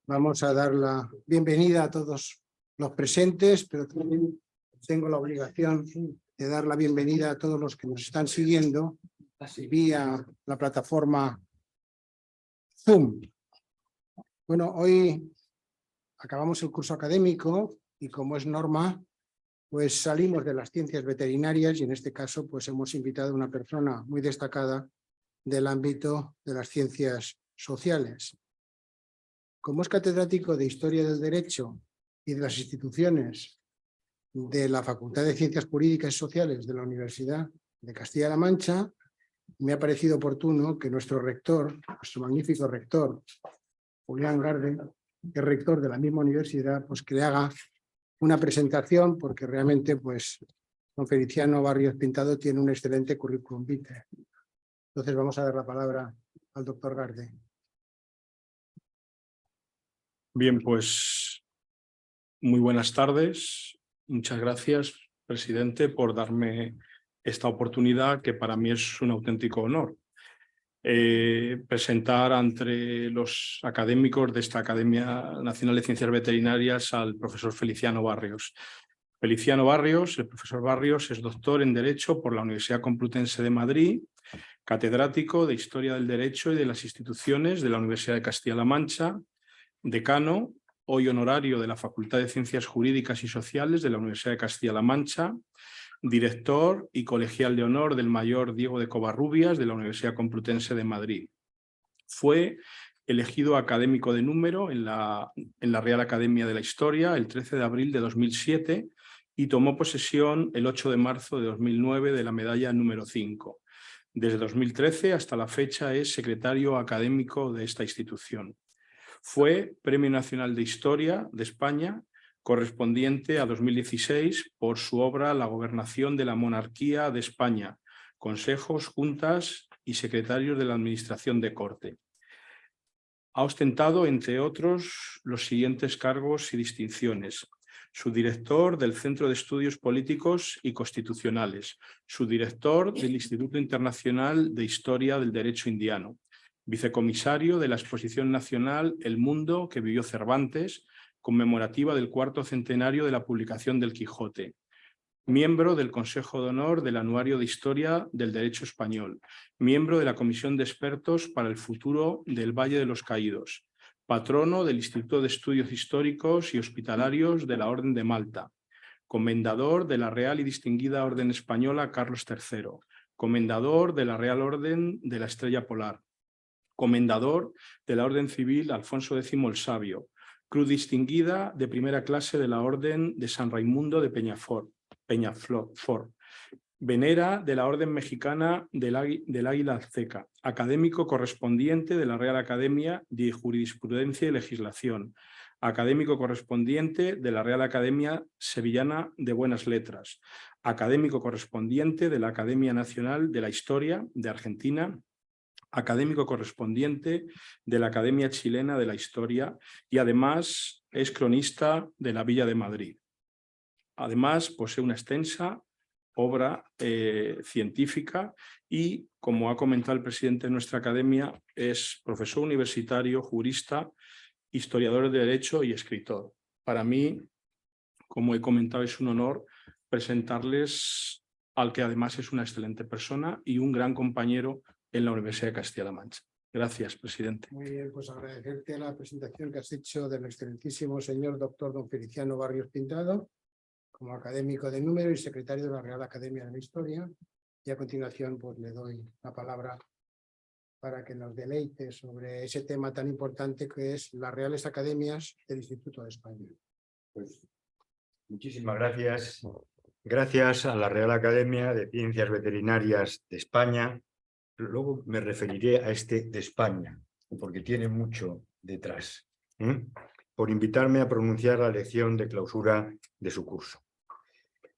Vamos a dar la bienvenida a todos los presentes, pero también tengo la obligación de dar la bienvenida a todos los que nos están siguiendo vía la plataforma Zoom. Bueno, hoy acabamos el curso académico y, como es norma, pues salimos de las ciencias veterinarias y en este caso pues hemos invitado a una persona muy destacada del ámbito de las ciencias sociales. Como es catedrático de Historia del Derecho y de las instituciones de la Facultad de Ciencias Jurídicas y Sociales de la Universidad de Castilla-La Mancha, me ha parecido oportuno que nuestro rector, nuestro magnífico rector, Julián Garde, que es rector de la misma universidad, pues que le haga una presentación, porque realmente pues don Feliciano Barrios Pintado tiene un excelente currículum vitae. Entonces vamos a dar la palabra al doctor Garde. Bien, pues muy buenas tardes. Muchas gracias, presidente, por darme esta oportunidad que para mí es un auténtico honor. Presentar entre los académicos de esta Academia Nacional de Ciencias Veterinarias al profesor Feliciano Barrios. Feliciano Barrios, el profesor Barrios, es doctor en Derecho por la Universidad Complutense de Madrid, catedrático de Historia del Derecho y de las Instituciones de la Universidad de Castilla-La Mancha, decano, hoy honorario de la Facultad de Ciencias Jurídicas y Sociales de la Universidad de Castilla-La Mancha, director y colegial de honor del mayor Diego de Covarrubias de la Universidad Complutense de Madrid. Fue elegido académico de número en la Real Academia de la Historia el 13 de abril de 2007 y tomó posesión el 8 de marzo de 2009 de la medalla número 5. Desde 2013 hasta la fecha es secretario académico de esta institución. Fue Premio Nacional de Historia de España, correspondiente a 2016 por su obra La gobernación de la monarquía de España, consejos, juntas y secretarios de la Administración de Corte. Ha ostentado, entre otros, los siguientes cargos y distinciones: subdirector del Centro de Estudios Políticos y Constitucionales, subdirector del Instituto Internacional de Historia del Derecho Indiano, vicecomisario de la Exposición Nacional El Mundo que vivió Cervantes, conmemorativa del 4º centenario de la publicación del Quijote, miembro del Consejo de Honor del Anuario de Historia del Derecho Español, miembro de la Comisión de Expertos para el Futuro del Valle de los Caídos, patrono del Instituto de Estudios Históricos y Hospitalarios de la Orden de Malta, comendador de la Real y Distinguida Orden Española Carlos III, comendador de la Real Orden de la Estrella Polar, comendador de la Orden Civil Alfonso X el Sabio, Cruz Distinguida de primera clase de la Orden de San Raimundo de Peñafort, venera de la Orden Mexicana del Águila Azteca, académico correspondiente de la Real Academia de Jurisprudencia y Legislación, académico correspondiente de la Real Academia Sevillana de Buenas Letras, académico correspondiente de la Academia Nacional de la Historia de Argentina, académico correspondiente de la Academia Chilena de la Historia y además es cronista de la Villa de Madrid. Además posee una extensa obra científica y, como ha comentado el presidente de nuestra academia, es profesor universitario, jurista, historiador de Derecho y escritor. Para mí, como he comentado, es un honor presentarles al que además es una excelente persona y un gran compañero en la Universidad de Castilla-La Mancha. Gracias, presidente. Muy bien, pues agradecerte la presentación que has hecho del excelentísimo señor doctor don Feliciano Barrios Pintado, como académico de número y secretario de la Real Academia de la Historia. Y a continuación pues le doy la palabra para que nos deleite sobre ese tema tan importante que es las Reales Academias del Instituto de España. Pues, muchísimas gracias. Gracias a la Real Academia de Ciencias Veterinarias de España. Luego me referiré a este de España, porque tiene mucho detrás, por invitarme a pronunciar la lección de clausura de su curso.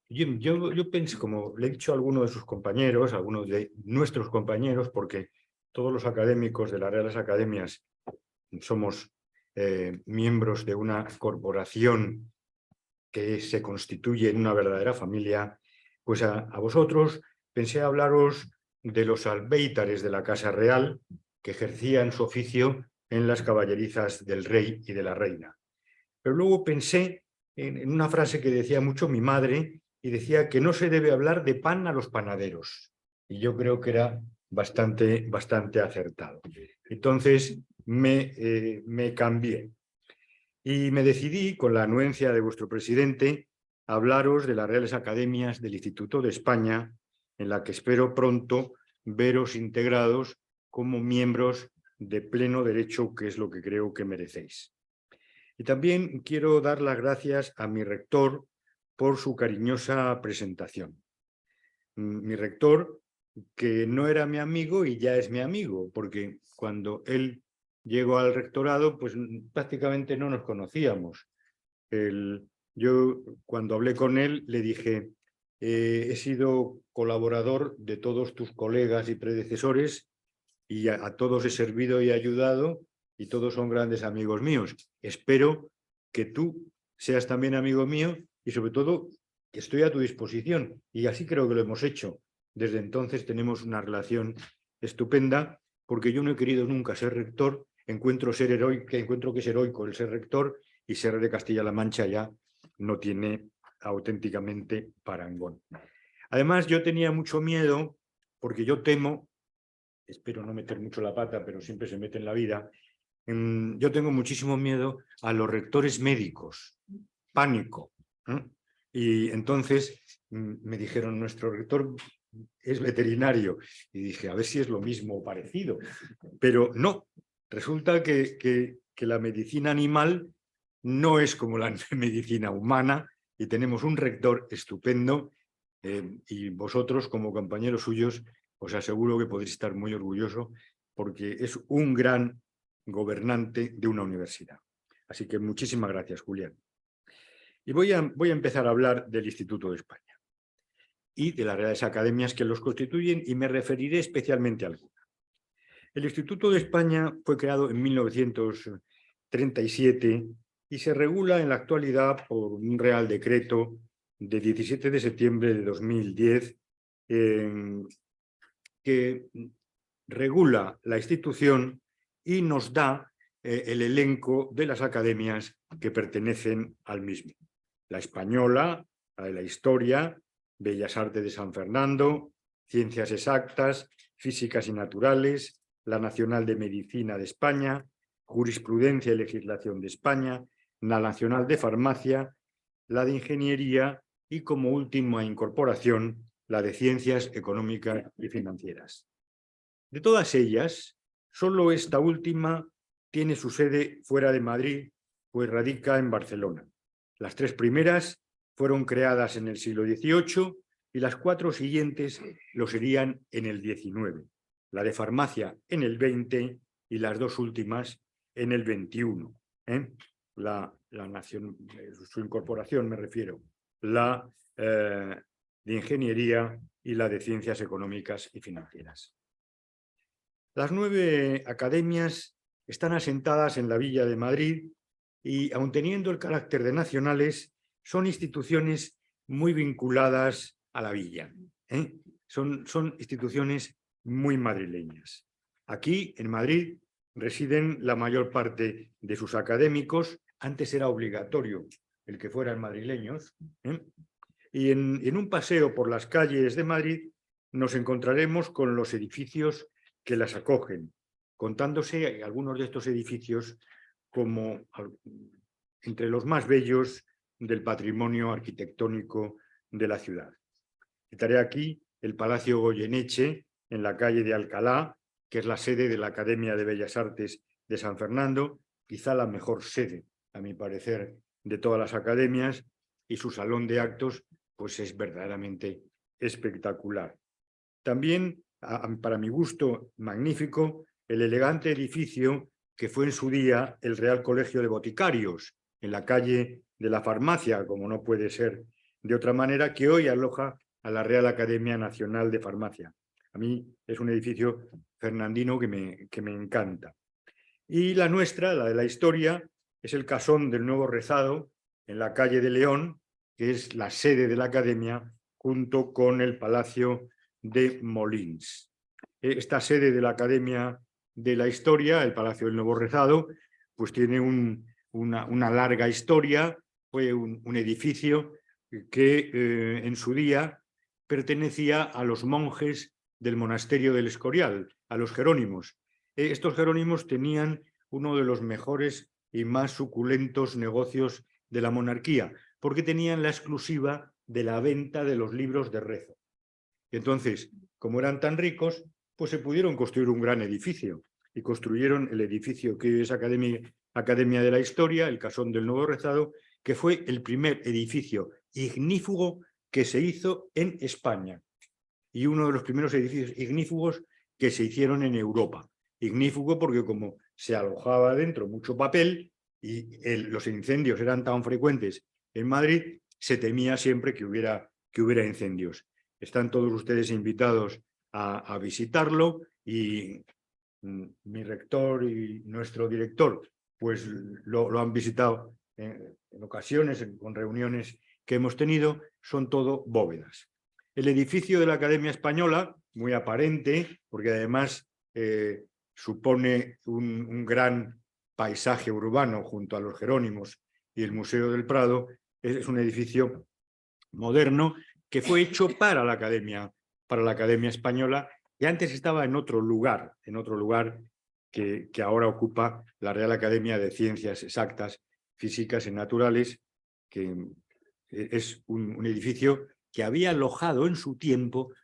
Yo pensé, como le he dicho a algunos de sus compañeros, a algunos de nuestros compañeros, porque todos los académicos de las Reales Academias somos miembros de una corporación que se constituye en una verdadera familia, pues a vosotros pensé hablaros de los albéitares de la Casa Real que ejercían su oficio en las caballerizas del rey y de la reina. Pero luego pensé en una frase que decía mucho mi madre, y decía que no se debe hablar de pan a los panaderos. Y yo creo que era bastante acertado. Entonces me cambié y me decidí, con la anuencia de vuestro presidente, a hablaros de las Reales Academias del Instituto de España, en la que espero pronto veros integrados como miembros de pleno derecho, que es lo que creo que merecéis. Y también quiero dar las gracias a mi rector por su cariñosa presentación. Mi rector, que no era mi amigo y ya es mi amigo, porque cuando él llegó al rectorado, pues prácticamente no nos conocíamos. Yo, cuando hablé con él, le dije, he sido colaborador de todos tus colegas y predecesores y a todos he servido y ayudado y todos son grandes amigos míos. Espero que tú seas también amigo mío y sobre todo que estoy a tu disposición. Y así creo que lo hemos hecho. Desde entonces tenemos una relación estupenda porque yo no he querido nunca ser rector. Encuentro que es heroico el ser rector y ser de Castilla-La Mancha ya no tiene auténticamente parangón. Además, yo tenía mucho miedo porque yo temo, espero no meter mucho la pata, pero siempre se mete en la vida, yo tengo muchísimo miedo a los rectores médicos, pánico. Y entonces me dijeron, nuestro rector es veterinario. Y dije, a ver si es lo mismo o parecido. Pero no, resulta que la medicina animal no es como la medicina humana y tenemos un rector estupendo y vosotros como compañeros suyos os aseguro que podéis estar muy orgulloso porque es un gran gobernante de una universidad. Así que muchísimas gracias, Julián. Y voy a empezar a hablar del Instituto de España y de las Reales Academias que los constituyen y me referiré especialmente a alguna. El Instituto de España fue creado en 1937 y se regula en la actualidad por un Real Decreto de 17 de septiembre de 2010 que regula la institución y nos da el elenco de las academias que pertenecen al mismo. La española, la de la historia, Bellas Artes de San Fernando, Ciencias Exactas, Físicas y Naturales, la Nacional de Medicina de España, Jurisprudencia y Legislación de España, la Nacional de Farmacia, la de Ingeniería y, como última incorporación, la de Ciencias Económicas y Financieras. De todas ellas, solo esta última tiene su sede fuera de Madrid, pues radica en Barcelona. Las tres primeras fueron creadas en el siglo XVIII y las cuatro siguientes lo serían en el XIX. La de farmacia en el XX y las dos últimas en el XXI. Su incorporación me refiero, la de ingeniería y la de ciencias económicas y financieras. Las 9 academias están asentadas en la Villa de Madrid y, aun teniendo el carácter de nacionales, son instituciones muy vinculadas a la villa. Son instituciones muy madrileñas. Aquí, en Madrid, residen la mayor parte de sus académicos. Antes era obligatorio el que fueran madrileños. Y en un paseo por las calles de Madrid nos encontraremos con los edificios que las acogen, contándose algunos de estos edificios como entre los más bellos del patrimonio arquitectónico de la ciudad. Citaré aquí el Palacio Goyeneche, en la calle de Alcalá, que es la sede de la Academia de Bellas Artes de San Fernando, quizá la mejor sede, a mi parecer, de todas las academias, y su salón de actos pues es verdaderamente espectacular. También, para mi gusto, magnífico, el elegante edificio que fue en su día el Real Colegio de Boticarios, en la calle de la Farmacia, como no puede ser de otra manera, que hoy aloja a la Real Academia Nacional de Farmacia. A mí es un edificio fernandino que me encanta. Y la nuestra, la de la historia, es el Casón del Nuevo Rezado, en la calle de León, que es la sede de la Academia, junto con el Palacio de Molins. Esta sede de la Academia de la historia, el Palacio del Nuevo Rezado, pues tiene una larga historia. Fue un edificio que en su día pertenecía a los monjes del monasterio del Escorial, a los jerónimos. Estos jerónimos tenían uno de los mejores y más suculentos negocios de la monarquía, porque tenían la exclusiva de la venta de los libros de rezo. Entonces, como eran tan ricos, pues se pudieron construir un gran edificio, y construyeron el edificio que es Academia de la Historia, el Casón del Nuevo Rezado, que fue el primer edificio ignífugo que se hizo en España, y uno de los primeros edificios ignífugos que se hicieron en Europa. Ignífugo porque como se alojaba dentro mucho papel y los incendios eran tan frecuentes en Madrid, se temía siempre que hubiera incendios. Están todos ustedes invitados a visitarlo, y mi rector y nuestro director pues lo han visitado en ocasiones, con reuniones que hemos tenido. Son todo bóvedas. El edificio de la Academia Española, muy aparente, porque además supone un gran paisaje urbano junto a los Jerónimos y el Museo del Prado, es un edificio moderno que fue hecho para la Academia Española, que antes estaba en otro lugar que ahora ocupa la Real Academia de Ciencias Exactas, Físicas y Naturales, que es un edificio que había alojado en su tiempo,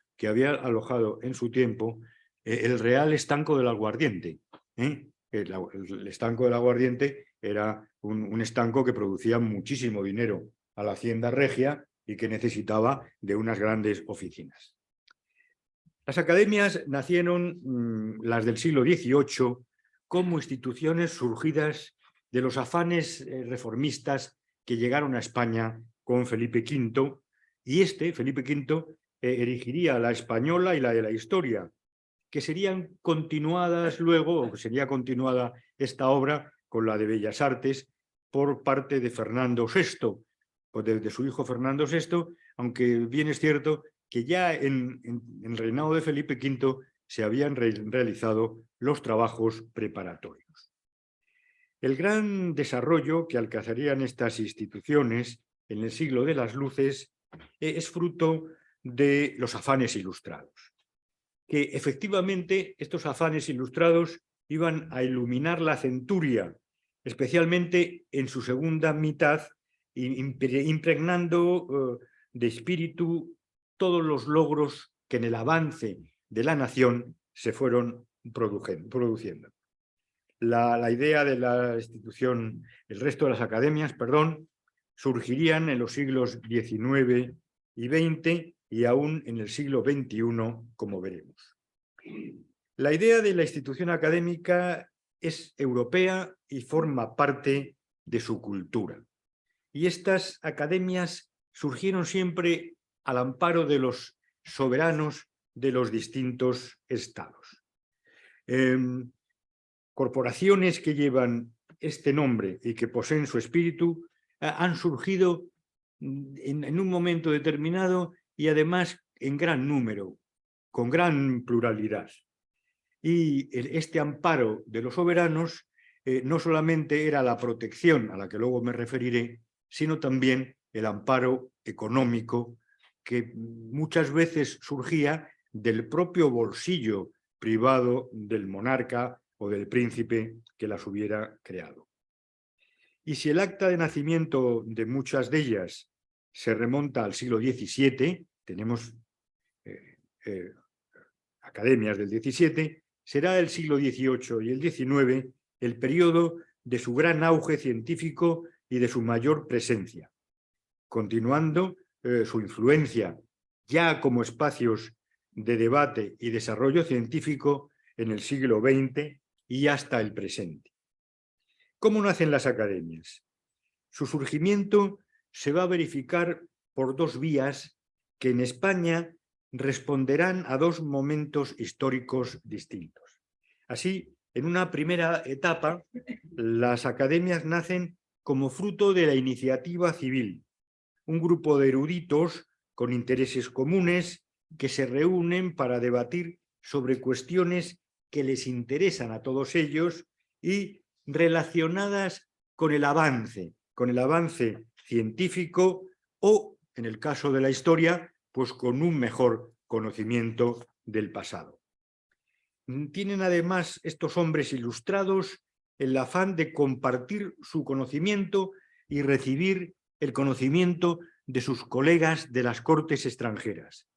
el Real Estanco del Aguardiente. El Estanco del Aguardiente era un estanco que producía muchísimo dinero a la Hacienda Regia y que necesitaba de unas grandes oficinas. Las academias nacieron, las del siglo XVIII, como instituciones surgidas de los afanes reformistas que llegaron a España con Felipe V, y Felipe V, erigiría la española y la de la historia, que serían continuadas luego, o que sería continuada esta obra con la de Bellas Artes por parte de Fernando VI, o de su hijo Fernando VI, aunque bien es cierto que ya en el reinado de Felipe V se habían realizado los trabajos preparatorios. El gran desarrollo que alcanzarían estas instituciones en el siglo de las luces es fruto de los afanes ilustrados, que efectivamente estos afanes ilustrados iban a iluminar la centuria, especialmente en su segunda mitad, impregnando de espíritu todos los logros que en el avance de la nación se fueron produciendo. La idea de la institución, el resto de las academias, surgirían en los siglos XIX y XX y aún en el siglo XXI, como veremos. La idea de la institución académica es europea y forma parte de su cultura. Y estas academias surgieron siempre al amparo de los soberanos de los distintos estados. Corporaciones que llevan este nombre y que poseen su espíritu han surgido en un momento determinado y además en gran número, con gran pluralidad. Y este amparo de los soberanos no solamente era la protección, a la que luego me referiré, sino también el amparo económico que muchas veces surgía del propio bolsillo privado del monarca o del príncipe que las hubiera creado. Y si el acta de nacimiento de muchas de ellas se remonta al siglo XVII, tenemos academias del XVII, será el siglo XVIII y el XIX el periodo de su gran auge científico y de su mayor presencia, continuando su influencia ya como espacios de debate y desarrollo científico en el siglo XX y hasta el presente. ¿Cómo nacen las academias? Su surgimiento se va a verificar por dos vías que en España responderán a dos momentos históricos distintos. Así, en una primera etapa, las academias nacen como fruto de la iniciativa civil, un grupo de eruditos con intereses comunes que se reúnen para debatir sobre cuestiones que les interesan a todos ellos y relacionadas con el avance científico o, en el caso de la historia, pues con un mejor conocimiento del pasado. Tienen además estos hombres ilustrados el afán de compartir su conocimiento y recibir el conocimiento de sus colegas de las cortes extranjeras.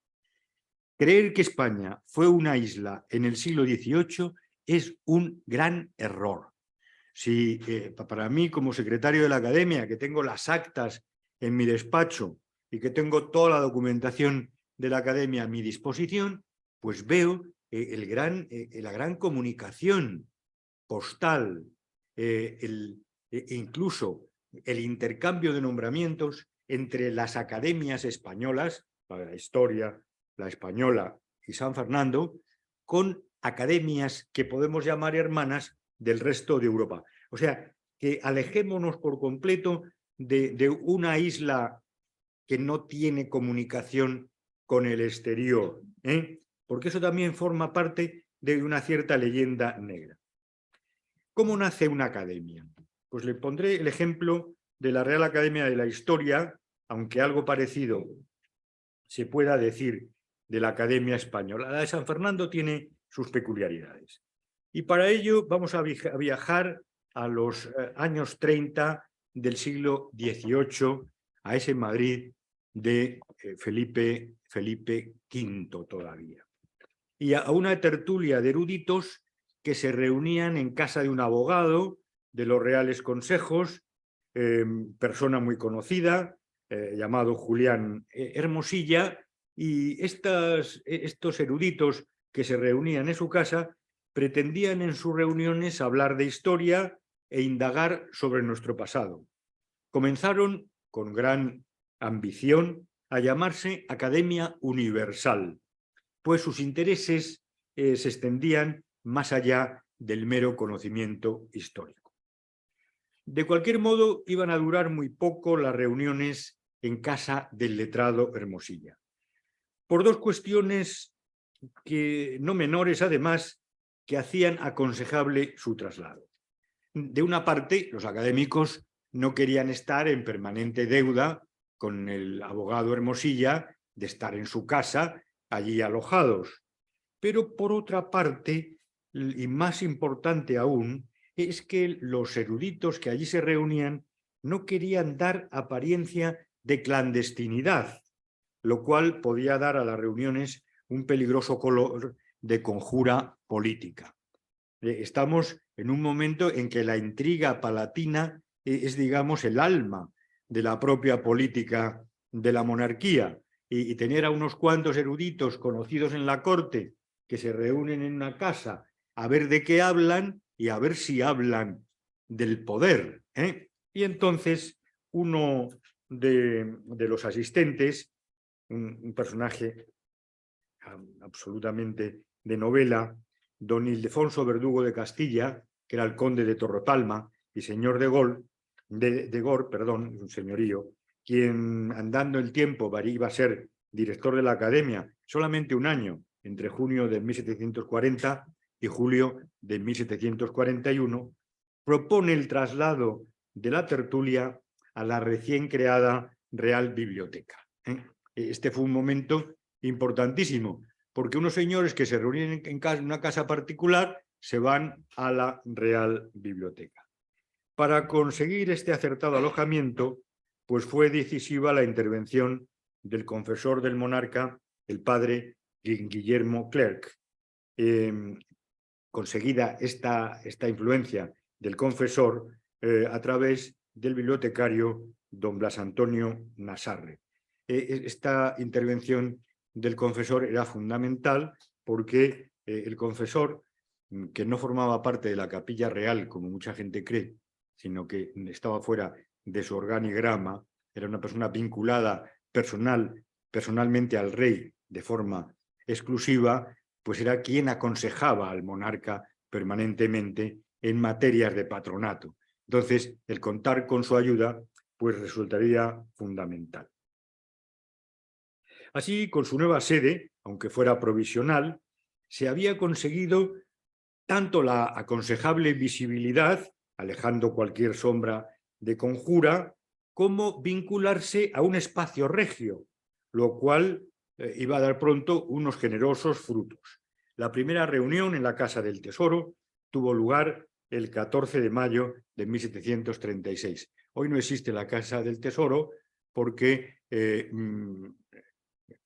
Creer que España fue una isla en el siglo XVIII es un gran error. Si para mí, como secretario de la Academia, que tengo las actas en mi despacho y que tengo toda la documentación de la Academia a mi disposición, pues veo la gran comunicación postal, incluso el intercambio de nombramientos entre las academias españolas, la Historia, la Española y San Fernando, con academias que podemos llamar hermanas del resto de Europa. O sea, que alejémonos por completo de una isla que no tiene comunicación con el exterior, porque eso también forma parte de una cierta leyenda negra. ¿Cómo nace una academia? Pues le pondré el ejemplo de la Real Academia de la Historia, aunque algo parecido se pueda decir de la Academia Española. La de San Fernando tiene sus peculiaridades. Y para ello vamos a viajar a los años 30 del siglo XVIII, a ese Madrid de Felipe V todavía. Y a una tertulia de eruditos que se reunían en casa de un abogado de los Reales Consejos, persona muy conocida, llamado Julián Hermosilla, y estos eruditos que se reunían en su casa pretendían en sus reuniones hablar de historia e indagar sobre nuestro pasado. Comenzaron con gran ambición a llamarse Academia Universal, pues sus intereses se extendían más allá del mero conocimiento histórico. De cualquier modo, iban a durar muy poco las reuniones en casa del letrado Hermosilla, por dos cuestiones que no menores, además, que hacían aconsejable su traslado. De una parte, los académicos no querían estar en permanente deuda con el abogado Hermosilla de estar en su casa, allí alojados. Pero por otra parte, y más importante aún, es que los eruditos que allí se reunían no querían dar apariencia de clandestinidad, lo cual podía dar a las reuniones un peligroso color de conjura política. Estamos en un momento en que la intriga palatina es, digamos, el alma de la propia política de la monarquía, y tener a unos cuantos eruditos conocidos en la corte que se reúnen en una casa a ver de qué hablan y a ver si hablan del poder. Y entonces uno de los asistentes, un personaje absolutamente de novela, don Ildefonso Verdugo de Castilla, que era el conde de Torropalma y señor de Gor, un señorío, quien andando el tiempo iba a ser director de la Academia solamente un año, entre junio de 1740 y julio de 1741, propone el traslado de la tertulia a la recién creada Real Biblioteca. Este fue un momento importantísimo, porque unos señores que se reunían en una casa particular se van a la Real Biblioteca. Para conseguir este acertado alojamiento, pues fue decisiva la intervención del confesor del monarca, el padre Guillermo Clerc. Conseguida esta influencia del confesor a través del bibliotecario don Blas Antonio Nasarre. Esta intervención del confesor era fundamental porque el confesor, que no formaba parte de la capilla real, como mucha gente cree, sino que estaba fuera de su organigrama, era una persona vinculada personalmente al rey de forma exclusiva, pues era quien aconsejaba al monarca permanentemente en materias de patronato. Entonces, el contar con su ayuda pues resultaría fundamental. Así, con su nueva sede, aunque fuera provisional, se había conseguido tanto la aconsejable visibilidad, alejando cualquier sombra de conjura, como vincularse a un espacio regio, lo cual iba a dar pronto unos generosos frutos. La primera reunión en la Casa del Tesoro tuvo lugar el 14 de mayo de 1736. Hoy no existe la Casa del Tesoro porque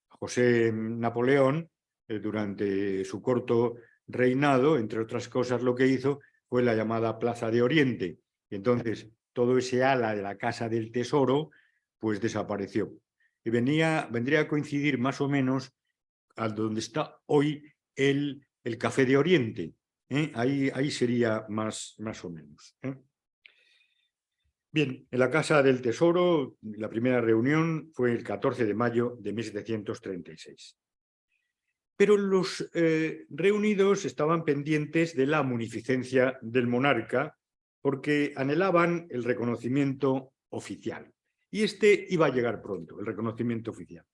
José Napoleón, durante su corto reinado, entre otras cosas, lo que hizo fue la llamada Plaza de Oriente. Y entonces todo ese ala de la Casa del Tesoro pues desapareció. Y vendría a coincidir más o menos a donde está hoy el Café de Oriente. Ahí sería más o menos. Bien, en la Casa del Tesoro, la primera reunión fue el 14 de mayo de 1736. Pero los reunidos estaban pendientes de la munificencia del monarca porque anhelaban el reconocimiento oficial. Y este iba a llegar pronto, el reconocimiento oficial.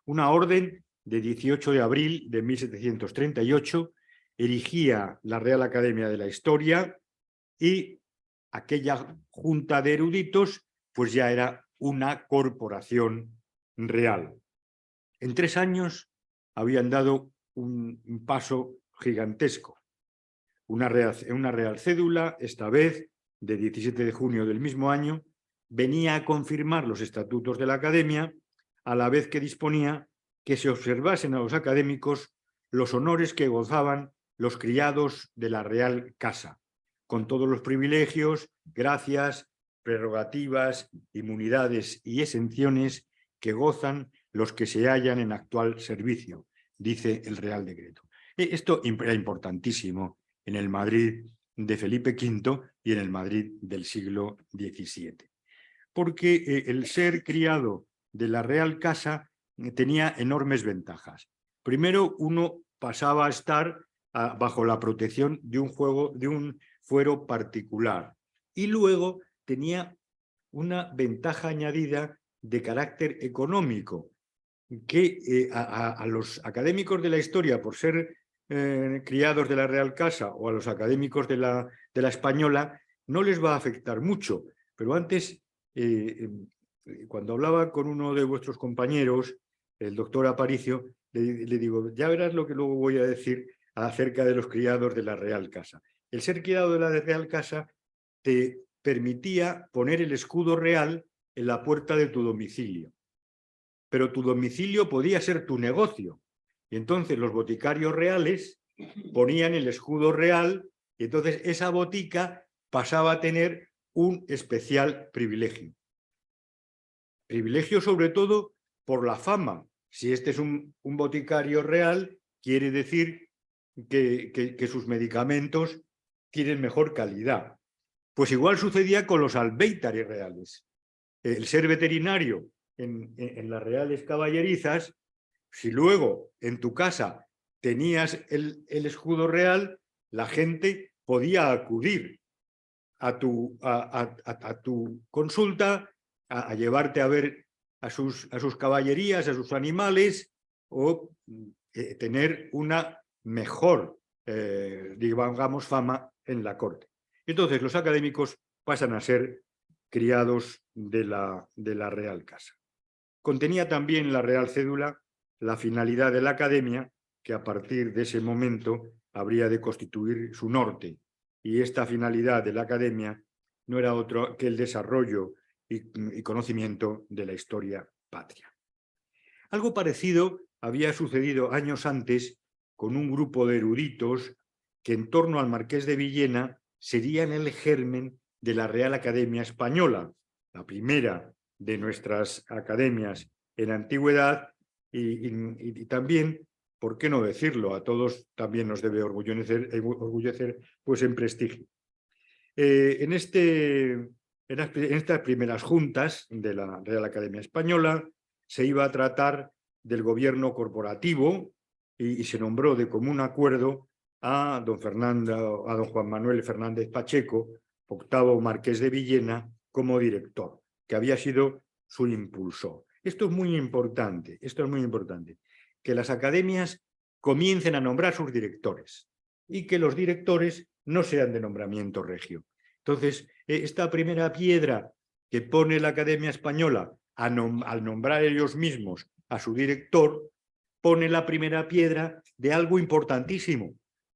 Una orden de 18 de abril de 1738 erigía la Real Academia de la Historia y aquella junta de eruditos pues ya era una corporación real. En 3 años habían dado un paso gigantesco. Una real cédula, esta vez de 17 de junio del mismo año, venía a confirmar los estatutos de la Academia, a la vez que disponía que se observasen a los académicos los honores que gozaban los criados de la Real Casa, con todos los privilegios, gracias, prerrogativas, inmunidades y exenciones que gozan los que se hallan en actual servicio, dice el Real Decreto. Esto era importantísimo en el Madrid de Felipe V y en el Madrid del siglo XVII, porque el ser criado de la Real Casa tenía enormes ventajas. Primero, uno pasaba a estar bajo la protección de un fuero particular, y luego tenía una ventaja añadida de carácter económico, que a los académicos de la historia, por ser criados de la Real Casa, o a los académicos de la Española, no les va a afectar mucho. Pero antes, cuando hablaba con uno de vuestros compañeros, el doctor Aparicio, le digo, ya verás lo que luego voy a decir acerca de los criados de la Real Casa. El ser criado de la Real Casa te permitía poner el escudo real en la puerta de tu domicilio. Pero tu domicilio podía ser tu negocio. Y entonces los boticarios reales ponían el escudo real y entonces esa botica pasaba a tener un especial privilegio. Privilegio sobre todo por la fama. Si este es un boticario real, quiere decir que sus medicamentos tienen mejor calidad. Pues igual sucedía con los albéitares reales. El ser veterinario en las reales caballerizas, si luego en tu casa tenías el escudo real, la gente podía acudir a tu consulta, a llevarte a ver a sus caballerías, a sus animales, o tener una mejor, digamos, fama en la corte. Entonces los académicos pasan a ser criados de la Real Casa. Contenía también la Real Cédula la finalidad de la Academia, que a partir de ese momento habría de constituir su norte, y esta finalidad de la Academia no era otro que el desarrollo y conocimiento de la historia patria. Algo parecido había sucedido años antes con un grupo de eruditos que en torno al Marqués de Villena serían el germen de la Real Academia Española, la primera de nuestras academias en la antigüedad, y también, ¿por qué no decirlo? A todos también nos debe orgullecer pues en prestigio. En estas primeras juntas de la Real Academia Española se iba a tratar del gobierno corporativo y se nombró de común acuerdo a don Juan Manuel Fernández Pacheco, octavo marqués de Villena, como director, que había sido su impulsor. Esto es muy importante, que las academias comiencen a nombrar sus directores. y que los directores no sean de nombramiento regio. Entonces, esta primera piedra que pone la Academia Española al nombrar ellos mismos a su director, pone la primera piedra de algo importantísimo,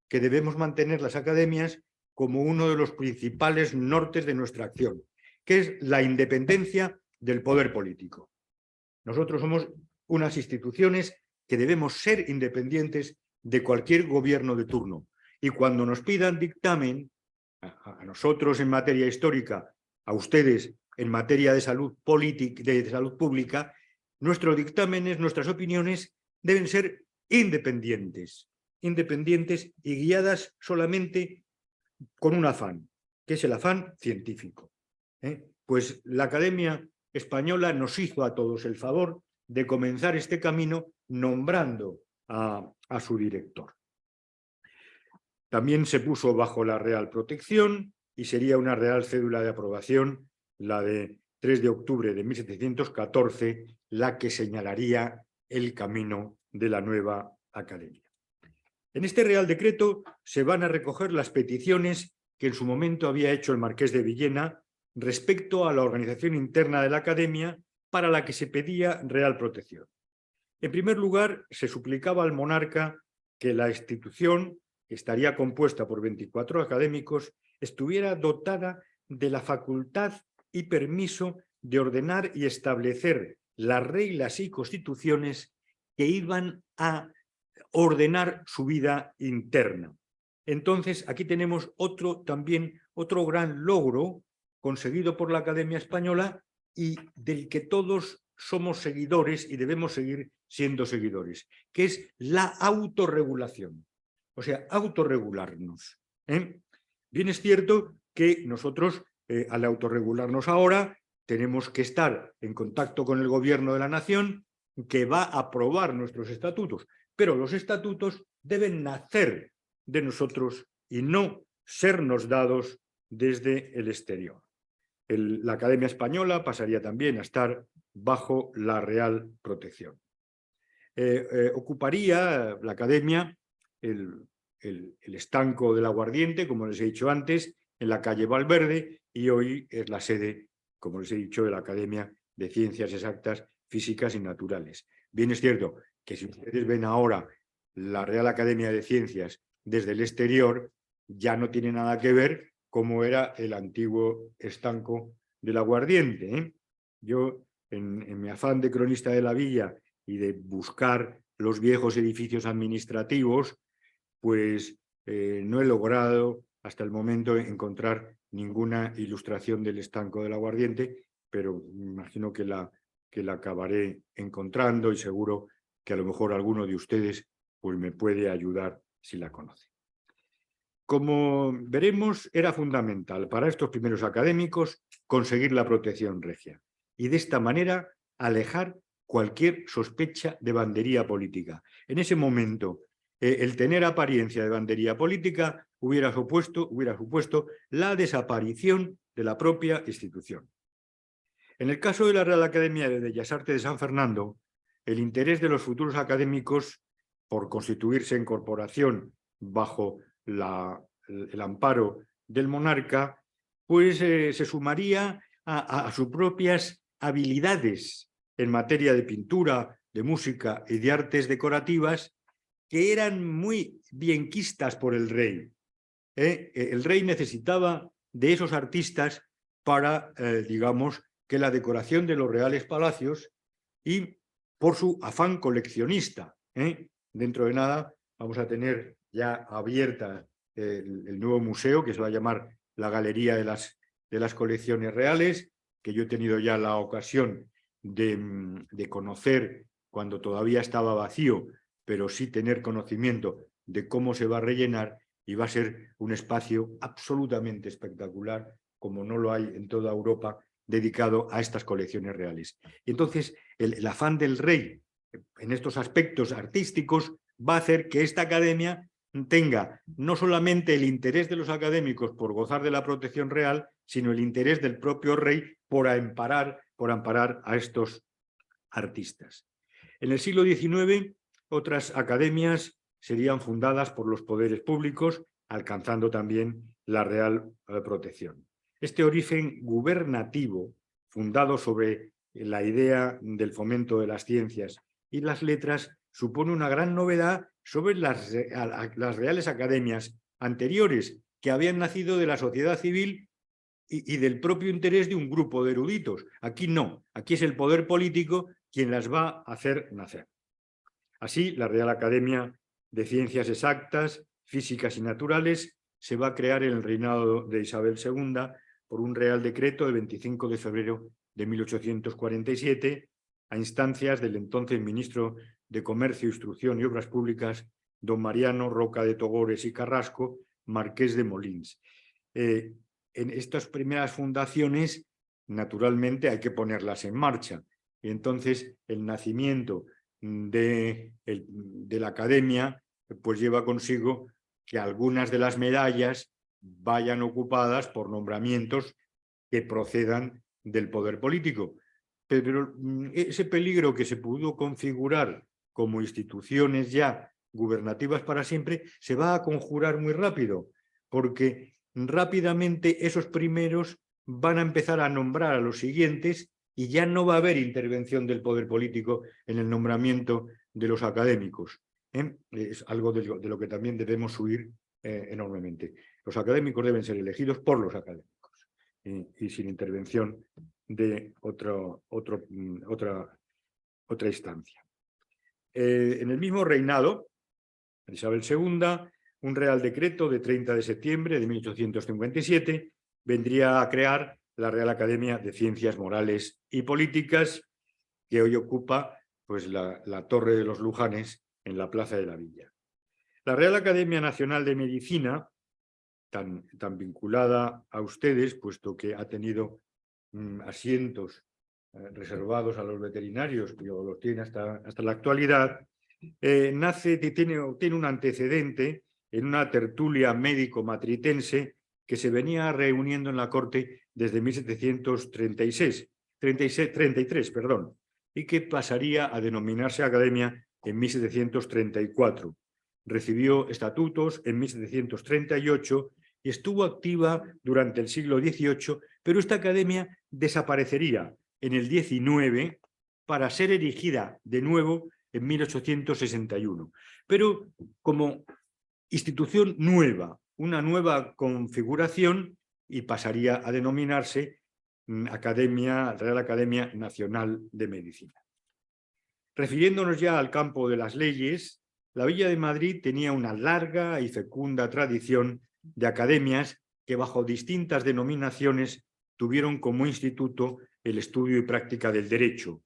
que debemos mantener las academias como uno de los principales nortes de nuestra acción, que es la independencia del poder político. Nosotros somos unas instituciones que debemos ser independientes de cualquier gobierno de turno. Y cuando nos pidan dictamen, a nosotros en materia histórica, a ustedes en materia de salud pública, nuestros dictámenes, nuestras opiniones deben ser independientes y guiadas solamente con un afán, que es el afán científico. Pues la Academia Española nos hizo a todos el favor de comenzar este camino nombrando a su director. También se puso bajo la Real Protección y sería una Real Cédula de Aprobación, la de 3 de octubre de 1714, la que señalaría el camino de la nueva Academia. En este Real Decreto se van a recoger las peticiones que en su momento había hecho el Marqués de Villena respecto a la organización interna de la Academia, para la que se pedía Real Protección. En primer lugar, se suplicaba al monarca que la institución, que estaría compuesta por 24 académicos, estuviera dotada de la facultad y permiso de ordenar y establecer las reglas y constituciones que iban a ordenar su vida interna. Entonces, aquí tenemos otro gran logro conseguido por la Academia Española y del que todos somos seguidores y debemos seguir siendo seguidores, que es la autorregulación. O sea, autorregularnos. Bien es cierto que nosotros, al autorregularnos ahora, tenemos que estar en contacto con el gobierno de la nación, que va a aprobar nuestros estatutos, pero los estatutos deben nacer de nosotros y no sernos dados desde el exterior. La Academia Española pasaría también a estar bajo la Real Protección. Ocuparía la Academia el estanco del Aguardiente, como les he dicho antes, en la calle Valverde, y hoy es la sede, como les he dicho, de la Academia de Ciencias Exactas, Físicas y Naturales. Bien es cierto que si ustedes ven ahora la Real Academia de Ciencias desde el exterior, ya no tiene nada que ver como era el antiguo estanco del Aguardiente. Yo, en mi afán de cronista de la villa y de buscar los viejos edificios administrativos, pues no he logrado hasta el momento encontrar ninguna ilustración del estanco del Aguardiente, pero me imagino que la acabaré encontrando y seguro que a lo mejor alguno de ustedes pues me puede ayudar si la conoce. Como veremos, era fundamental para estos primeros académicos conseguir la protección regia y de esta manera alejar cualquier sospecha de bandería política. En ese momento, el tener apariencia de bandería política hubiera supuesto la desaparición de la propia institución. En el caso de la Real Academia de Bellas Artes de San Fernando, el interés de los futuros académicos por constituirse en corporación bajo el amparo del monarca, pues se sumaría a sus propias habilidades en materia de pintura, de música y de artes decorativas, que eran muy bienquistas por el rey. El rey necesitaba de esos artistas para, digamos, que la decoración de los reales palacios y por su afán coleccionista. Dentro de nada vamos a tener ya abierta el nuevo museo, que se va a llamar la Galería de las Colecciones Reales, que yo he tenido ya la ocasión de conocer cuando todavía estaba vacío, pero sí tener conocimiento de cómo se va a rellenar, y va a ser un espacio absolutamente espectacular, como no lo hay en toda Europa, dedicado a estas colecciones reales. Y entonces el afán del rey en estos aspectos artísticos va a hacer que esta academia tenga no solamente el interés de los académicos por gozar de la protección real, sino el interés del propio rey por amparar a estos artistas. En el siglo XIX, otras academias serían fundadas por los poderes públicos, alcanzando también la real protección. Este origen gubernativo, fundado sobre la idea del fomento de las ciencias y las letras, supone una gran novedad sobre las reales academias anteriores, que habían nacido de la sociedad civil y del propio interés de un grupo de eruditos. Aquí no, aquí es el poder político quien las va a hacer nacer. Así, la Real Academia de Ciencias Exactas, Físicas y Naturales se va a crear en el reinado de Isabel II por un Real Decreto del 25 de febrero de 1847, a instancias del entonces ministro de Comercio, Instrucción y Obras Públicas, don Mariano Roca de Togores y Carrasco, marqués de Molins. En estas primeras fundaciones, naturalmente, hay que ponerlas en marcha. Y entonces, el nacimiento de la academia pues lleva consigo que algunas de las medallas vayan ocupadas por nombramientos que procedan del poder político. Pero ese peligro que se pudo configurar como instituciones ya gubernativas para siempre se va a conjurar muy rápido, porque rápidamente esos primeros van a empezar a nombrar a los siguientes y ya no va a haber intervención del poder político en el nombramiento de los académicos. Es algo de lo que también debemos huir enormemente. Los académicos deben ser elegidos por los académicos y sin intervención de otra instancia. En el mismo reinado, Isabel II, un Real Decreto de 30 de septiembre de 1857 vendría a crear la Real Academia de Ciencias Morales y Políticas, que hoy ocupa pues, la Torre de los Lujanes en la Plaza de la Villa. La Real Academia Nacional de Medicina, tan vinculada a ustedes, puesto que ha tenido asientos reservados a los veterinarios, que los tiene hasta la actualidad, tiene un antecedente en una tertulia médico-matritense que se venía reuniendo en la corte desde 1733, y que pasaría a denominarse academia en 1734. Recibió estatutos en 1738 y estuvo activa durante el siglo XVIII, pero esta academia desaparecería en el XIX para ser erigida de nuevo en 1861. Pero como institución nueva, una nueva configuración, y pasaría a denominarse Real Academia Nacional de Medicina. Refiriéndonos ya al campo de las leyes, la Villa de Madrid tenía una larga y fecunda tradición de academias que bajo distintas denominaciones tuvieron como instituto el estudio y práctica del derecho,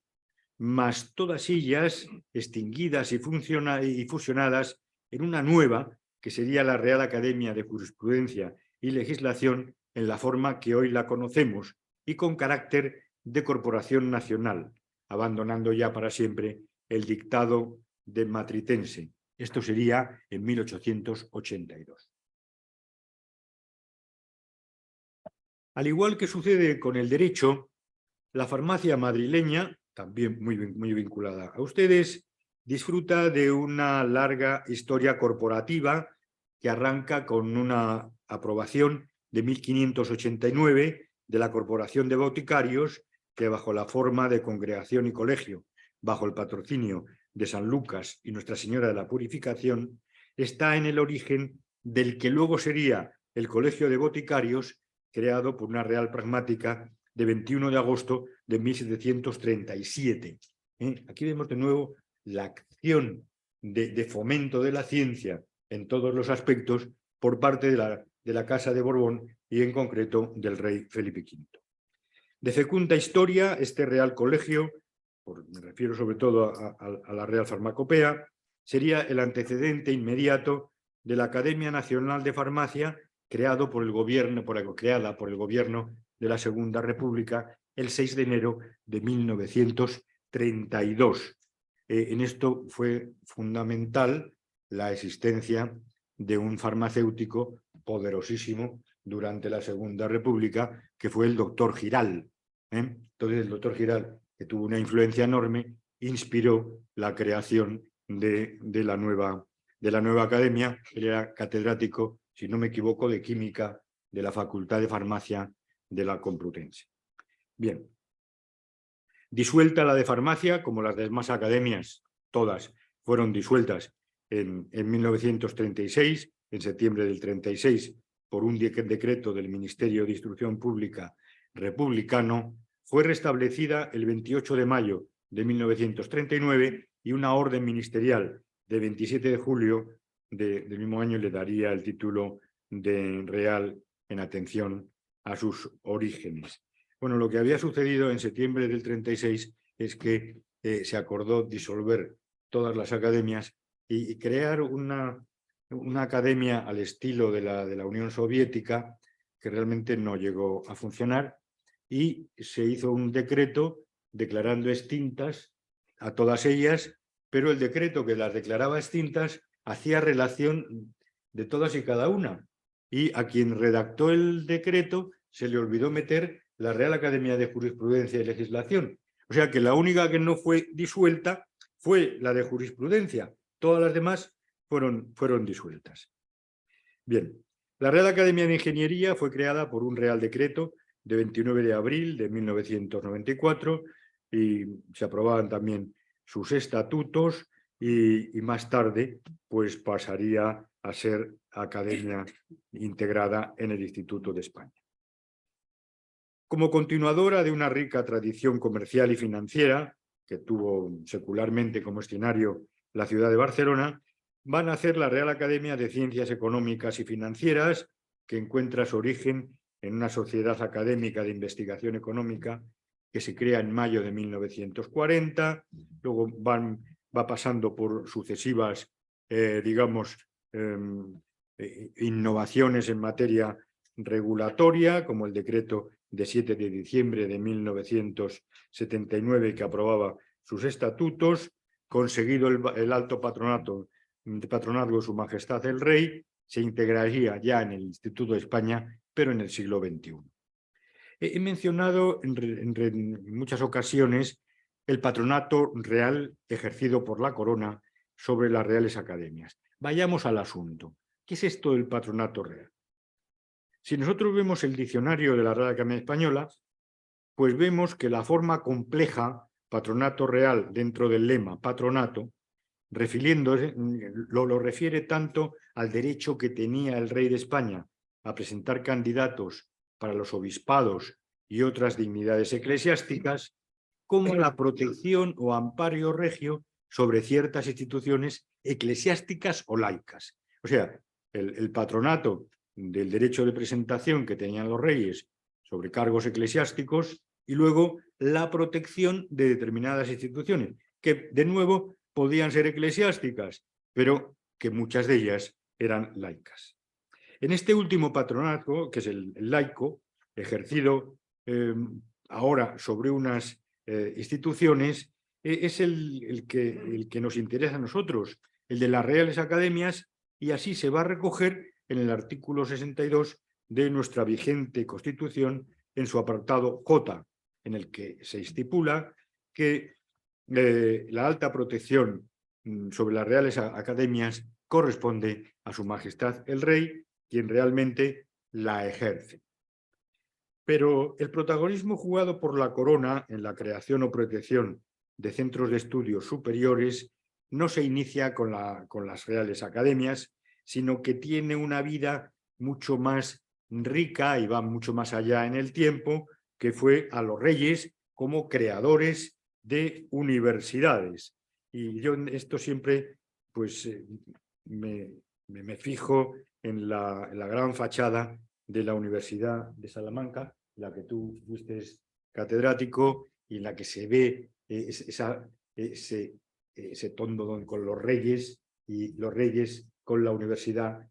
mas todas ellas extinguidas y fusionadas en una nueva, que sería la Real Academia de Jurisprudencia y Legislación en la forma que hoy la conocemos y con carácter de corporación nacional, abandonando ya para siempre el dictado de matritense. Esto sería en 1882. Al igual que sucede con el derecho, la farmacia madrileña, también muy vinculada a ustedes, disfruta de una larga historia corporativa que arranca con una aprobación de 1589 de la Corporación de Boticarios, que bajo la forma de congregación y colegio, bajo el patrocinio de San Lucas y Nuestra Señora de la Purificación, está en el origen del que luego sería el Colegio de Boticarios, creado por una Real Pragmática de 21 de agosto de 1737. Aquí vemos de nuevo la acción de fomento de la ciencia en todos los aspectos por parte de la Casa de Borbón y en concreto del rey Felipe V. De fecunda historia, este Real Colegio, me refiero sobre todo a la Real Farmacopea, sería el antecedente inmediato de la Academia Nacional de Farmacia creada por el gobierno de la Segunda República el 6 de enero de 1932. En esto fue fundamental la existencia de un farmacéutico poderosísimo durante la Segunda República, que fue el doctor Giral. Entonces el doctor Giral, que tuvo una influencia enorme, inspiró la creación de la nueva de la nueva academia. Él era catedrático, si no me equivoco, de Química de la Facultad de Farmacia de la Complutense. Bien. Disuelta la de Farmacia, como las demás academias, todas fueron disueltas en 1936, en septiembre del 36, por un decreto del Ministerio de Instrucción Pública republicano, fue restablecida el 28 de mayo de 1939 y una orden ministerial de 27 de julio del mismo año le daría el título de Real en atención a sus orígenes. Bueno, lo que había sucedido en septiembre del 36 es que se acordó disolver todas las academias y crear una academia al estilo de la Unión Soviética, que realmente no llegó a funcionar, y se hizo un decreto declarando extintas a todas ellas, pero el decreto que las declaraba extintas hacía relación de todas y cada una, y a quien redactó el decreto se le olvidó meter la Real Academia de Jurisprudencia y Legislación. O sea que la única que no fue disuelta fue la de Jurisprudencia. Todas las demás fueron disueltas. Bien, la Real Academia de Ingeniería fue creada por un Real Decreto de 29 de abril de 1994 y se aprobaban también sus estatutos y más tarde pues pasaría a ser academia integrada en el Instituto de España. Como continuadora de una rica tradición comercial y financiera, que tuvo secularmente como escenario la ciudad de Barcelona, va a nacer la Real Academia de Ciencias Económicas y Financieras, que encuentra su origen en una sociedad académica de investigación económica que se crea en mayo de 1940, luego va pasando por sucesivas, innovaciones en materia regulatoria, como el decreto de 7 de diciembre de 1979 que aprobaba sus estatutos, conseguido el alto patronazgo de Su Majestad el Rey, se integraría ya en el Instituto de España, pero en el siglo XXI. He mencionado en muchas ocasiones el patronato real ejercido por la corona sobre las reales academias. Vayamos al asunto. ¿Qué es esto del patronato real? Si nosotros vemos el diccionario de la Real Academia Española, pues vemos que la forma compleja, patronato real, dentro del lema patronato, lo refiere tanto al derecho que tenía el rey de España a presentar candidatos para los obispados y otras dignidades eclesiásticas, como a la protección o amparo regio sobre ciertas instituciones eclesiásticas o laicas. O sea, el patronato del derecho de presentación que tenían los reyes sobre cargos eclesiásticos y luego la protección de determinadas instituciones, que de nuevo podían ser eclesiásticas, pero que muchas de ellas eran laicas. En este último patronato, que es el laico, ejercido ahora sobre unas instituciones, es el que nos interesa a nosotros, el de las Reales Academias, y así se va a recoger en el artículo 62 de nuestra vigente Constitución, en su apartado J, en el que se estipula que la alta protección sobre las Reales Academias corresponde a Su Majestad el Rey, quien realmente la ejerce. Pero el protagonismo jugado por la corona en la creación o protección de centros de estudios superiores no se inicia con las Reales Academias, sino que tiene una vida mucho más rica y va mucho más allá en el tiempo, que fue a los reyes como creadores de universidades. Y yo en esto siempre pues, me fijo en la gran fachada de la Universidad de Salamanca, la que tú fuiste catedrático, y en la que se ve ese tondo con los reyes, y los reyes con la universidad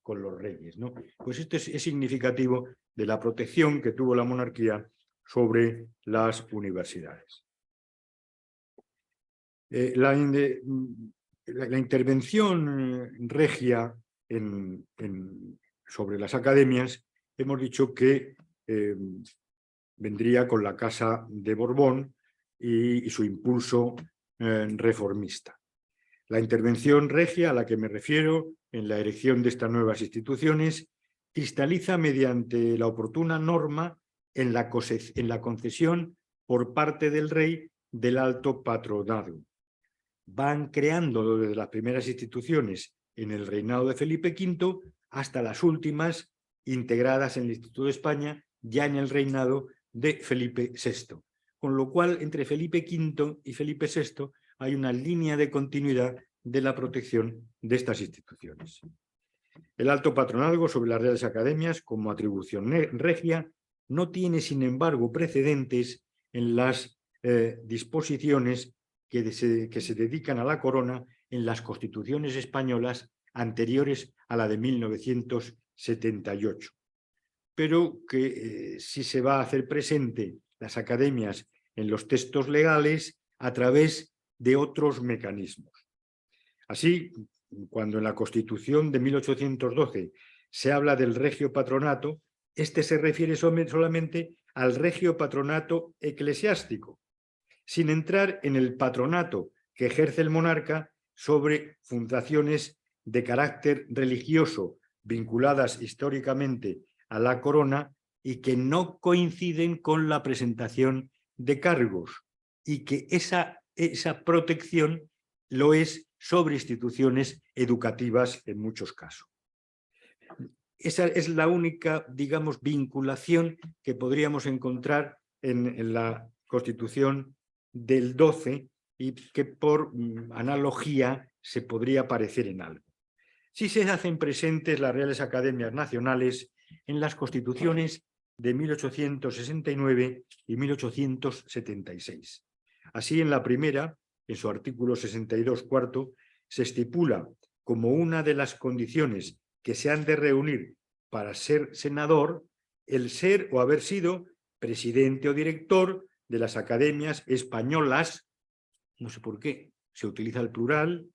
con los reyes, ¿no? Pues esto es significativo de la protección que tuvo la monarquía sobre las universidades. La intervención regia sobre las academias, hemos dicho que vendría con la Casa de Borbón y su impulso reformista. La intervención regia a la que me refiero en la erección de estas nuevas instituciones cristaliza mediante la oportuna norma en la concesión por parte del rey del alto patronazgo. Van creando desde las primeras instituciones en el reinado de Felipe V hasta las últimas integradas en el Instituto de España ya en el reinado de Felipe VI. Con lo cual, entre Felipe V y Felipe VI hay una línea de continuidad de la protección de estas instituciones. El alto patronazgo sobre las Reales Academias como atribución regia no tiene, sin embargo, precedentes en las disposiciones que se dedican a la corona en las constituciones españolas anteriores a la de 1978. Pero que sí se va a hacer presente las academias en los textos legales a través de otros mecanismos. Así, cuando en la Constitución de 1812 se habla del regio patronato, este se refiere solamente al regio patronato eclesiástico, sin entrar en el patronato que ejerce el monarca sobre fundaciones de carácter religioso vinculadas históricamente a la corona y que no coinciden con la presentación de cargos, y que esa protección lo es sobre instituciones educativas en muchos casos. Esa es la única, digamos, vinculación que podríamos encontrar en la Constitución del 12 y que por analogía se podría parecer en algo. Sí se hacen presentes las Reales Academias Nacionales en las Constituciones de 1869 y 1876. Así, en la primera, en su artículo 62 cuarto, se estipula como una de las condiciones que se han de reunir para ser senador el ser o haber sido presidente o director de las academias españolas, no sé por qué, se utiliza el plural,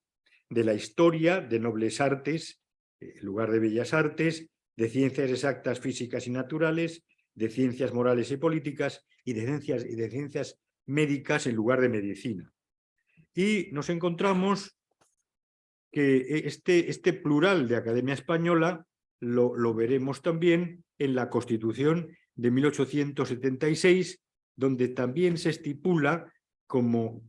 de la historia, de nobles artes, en lugar de bellas artes, de ciencias exactas, físicas y naturales, de ciencias morales y políticas y de ciencias médicas en lugar de medicina. Y nos encontramos que este plural de Academia Española lo veremos también en la Constitución de 1876, donde también se estipula como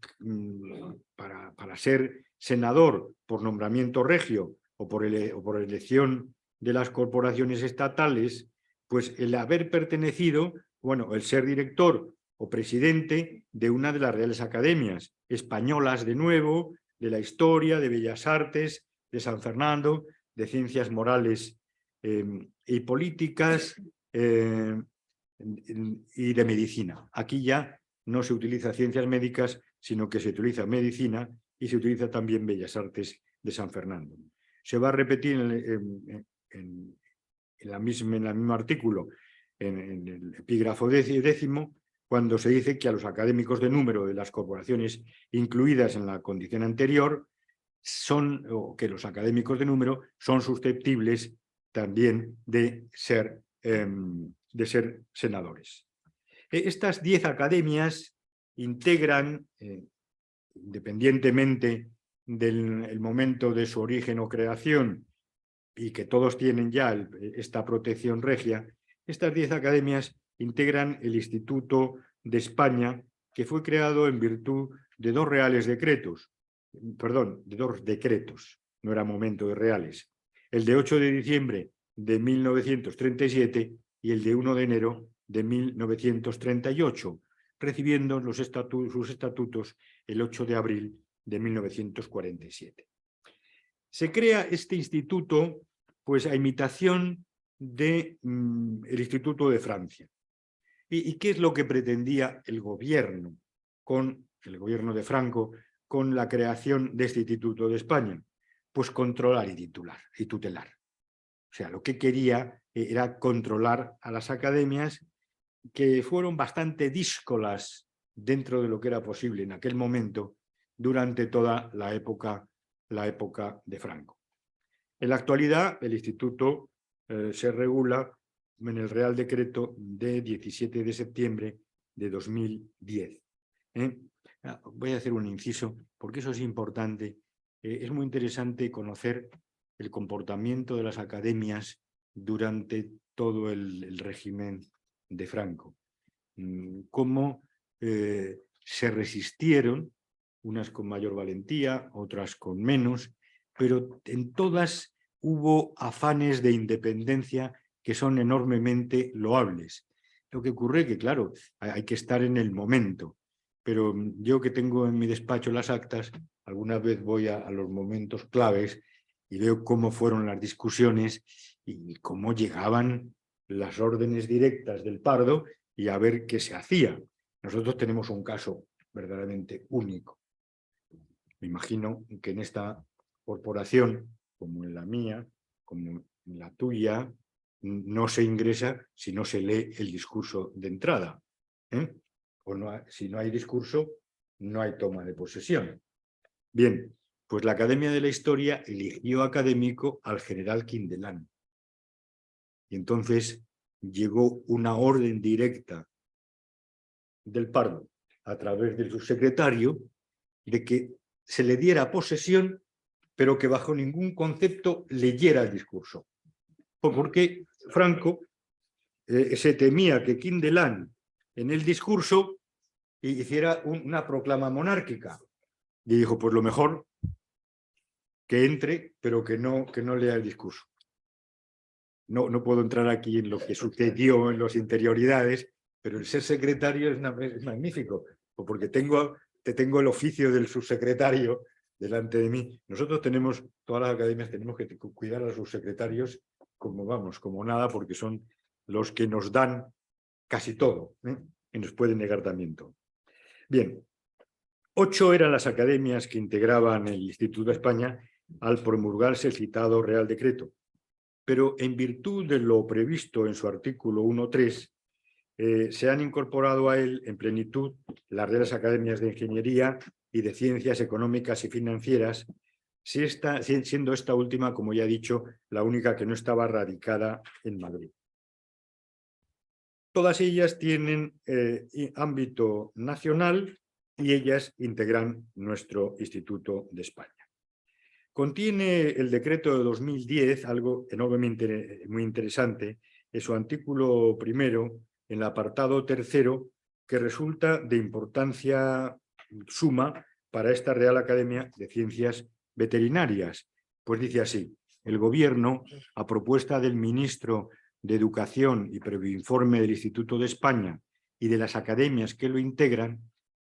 para ser senador por nombramiento regio o por elección de las corporaciones estatales, pues el haber pertenecido, bueno, el ser director o presidente de una de las Reales Academias españolas de nuevo, de la historia, de bellas artes, de San Fernando, de ciencias morales y políticas y de medicina. Aquí ya no se utiliza ciencias médicas, sino que se utiliza medicina y se utiliza también bellas artes de San Fernando. Se va a repetir en el mismo artículo, en el epígrafo 10º, cuando se dice que a los académicos de número de las corporaciones incluidas en la condición anterior o que los académicos de número son susceptibles también de ser senadores. Estas 10 academias integran, independientemente del momento de su origen o creación, y que todos tienen ya esta protección regia, estas 10 academias integran el Instituto de España, que fue creado en virtud de dos decretos, no era momento de reales, el de 8 de diciembre de 1937 y el de 1 de enero de 1938, recibiendo sus estatutos el 8 de abril de 1947. Se crea este instituto pues a imitación del Instituto de Francia. ¿Y qué es lo que pretendía el gobierno de Franco con la creación de este Instituto de España? Pues controlar y tutelar. O sea, lo que quería era controlar a las academias, que fueron bastante díscolas dentro de lo que era posible en aquel momento durante toda la época de Franco. En la actualidad, el instituto se regula en el Real Decreto de 17 de septiembre de 2010. Voy a hacer un inciso, porque eso es importante, es muy interesante conocer el comportamiento de las academias durante todo el régimen de Franco. Cómo se resistieron, unas con mayor valentía, otras con menos, pero en todas hubo afanes de independencia que son enormemente loables. Lo que ocurre es que, claro, hay que estar en el momento, pero yo que tengo en mi despacho las actas, alguna vez voy a los momentos claves y veo cómo fueron las discusiones y cómo llegaban las órdenes directas del Pardo y a ver qué se hacía. Nosotros tenemos un caso verdaderamente único. Me imagino que en esta corporación, como en la mía, como en la tuya, no se ingresa si no se lee el discurso de entrada. O no, si no hay discurso, no hay toma de posesión. Bien, pues la Academia de la Historia eligió académico al general Quindelán. Y entonces llegó una orden directa del Pardo a través del subsecretario de que se le diera posesión, pero que bajo ningún concepto leyera el discurso. Porque Franco se temía que Quindelán en el discurso hiciera una proclama monárquica. Y dijo, pues lo mejor que entre, pero que no lea el discurso. No puedo entrar aquí en lo que sucedió en las interioridades, pero el ser secretario es magnífico, porque tengo el oficio del subsecretario delante de mí. Nosotros tenemos, todas las academias tenemos que cuidar a los subsecretarios como nada, porque son los que nos dan casi todo, y nos pueden negar también todo. Bien, 8 eran las academias que integraban el Instituto de España al promulgarse el citado Real Decreto, pero en virtud de lo previsto en su artículo 1.3, se han incorporado a él en plenitud las Reales Academias de Ingeniería y de Ciencias Económicas y Financieras, siendo esta última, como ya he dicho, la única que no estaba radicada en Madrid. Todas ellas tienen ámbito nacional y ellas integran nuestro Instituto de España. Contiene el decreto de 2010 algo enormemente muy interesante, en su artículo primero, en el apartado tercero, que resulta de importancia suma para esta Real Academia de Ciencias Veterinarias. Pues dice así: el Gobierno, a propuesta del Ministro de Educación y previo informe del Instituto de España y de las academias que lo integran,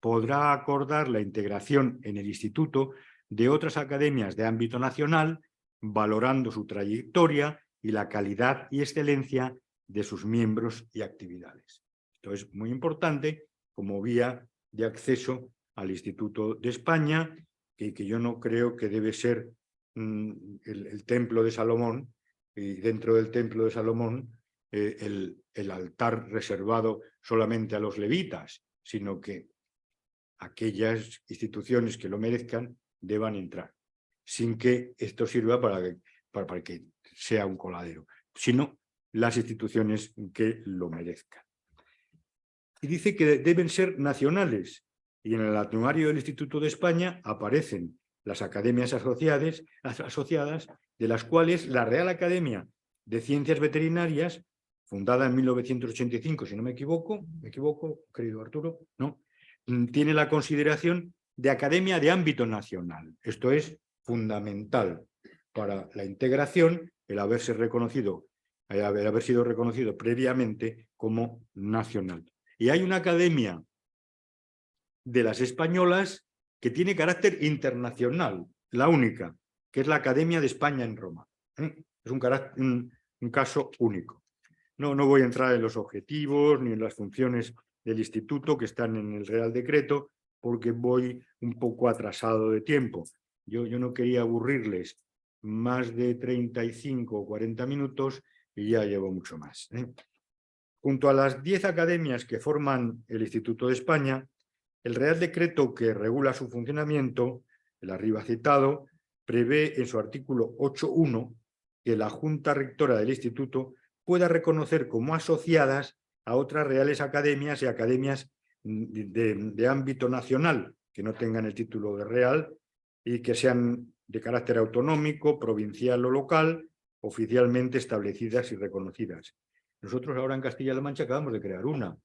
podrá acordar la integración en el Instituto de otras academias de ámbito nacional, valorando su trayectoria y la calidad y excelencia de sus miembros y actividades. Esto es muy importante como vía de acceso al Instituto de España, que yo no creo que debe ser el Templo de Salomón, y dentro del Templo de Salomón el altar reservado solamente a los levitas, sino que aquellas instituciones que lo merezcan deban entrar, sin que esto sirva para que sea un coladero, sino las instituciones que lo merezcan. Y dice que deben ser nacionales, y en el anuario del Instituto de España aparecen las academias asociadas, de las cuales la Real Academia de Ciencias Veterinarias, fundada en 1985, si no me equivoco, querido Arturo, ¿no?, tiene la consideración de academia de ámbito nacional. Esto es fundamental para la integración, el haber sido reconocido previamente como nacional. Y hay una academia de las españolas que tiene carácter internacional, la única, que es la Academia de España en Roma. Es un caso único. No voy a entrar en los objetivos ni en las funciones del instituto que están en el Real Decreto, porque voy un poco atrasado de tiempo. Yo no quería aburrirles más de 35 o 40 minutos y ya llevo mucho más. Junto a las 10 academias que forman el Instituto de España, el Real Decreto que regula su funcionamiento, el arriba citado, prevé en su artículo 8.1 que la Junta Rectora del Instituto pueda reconocer como asociadas a otras reales academias y academias de ámbito nacional que no tengan el título de real y que sean de carácter autonómico, provincial o local, oficialmente establecidas y reconocidas. Nosotros ahora en Castilla-La Mancha acabamos de crear una,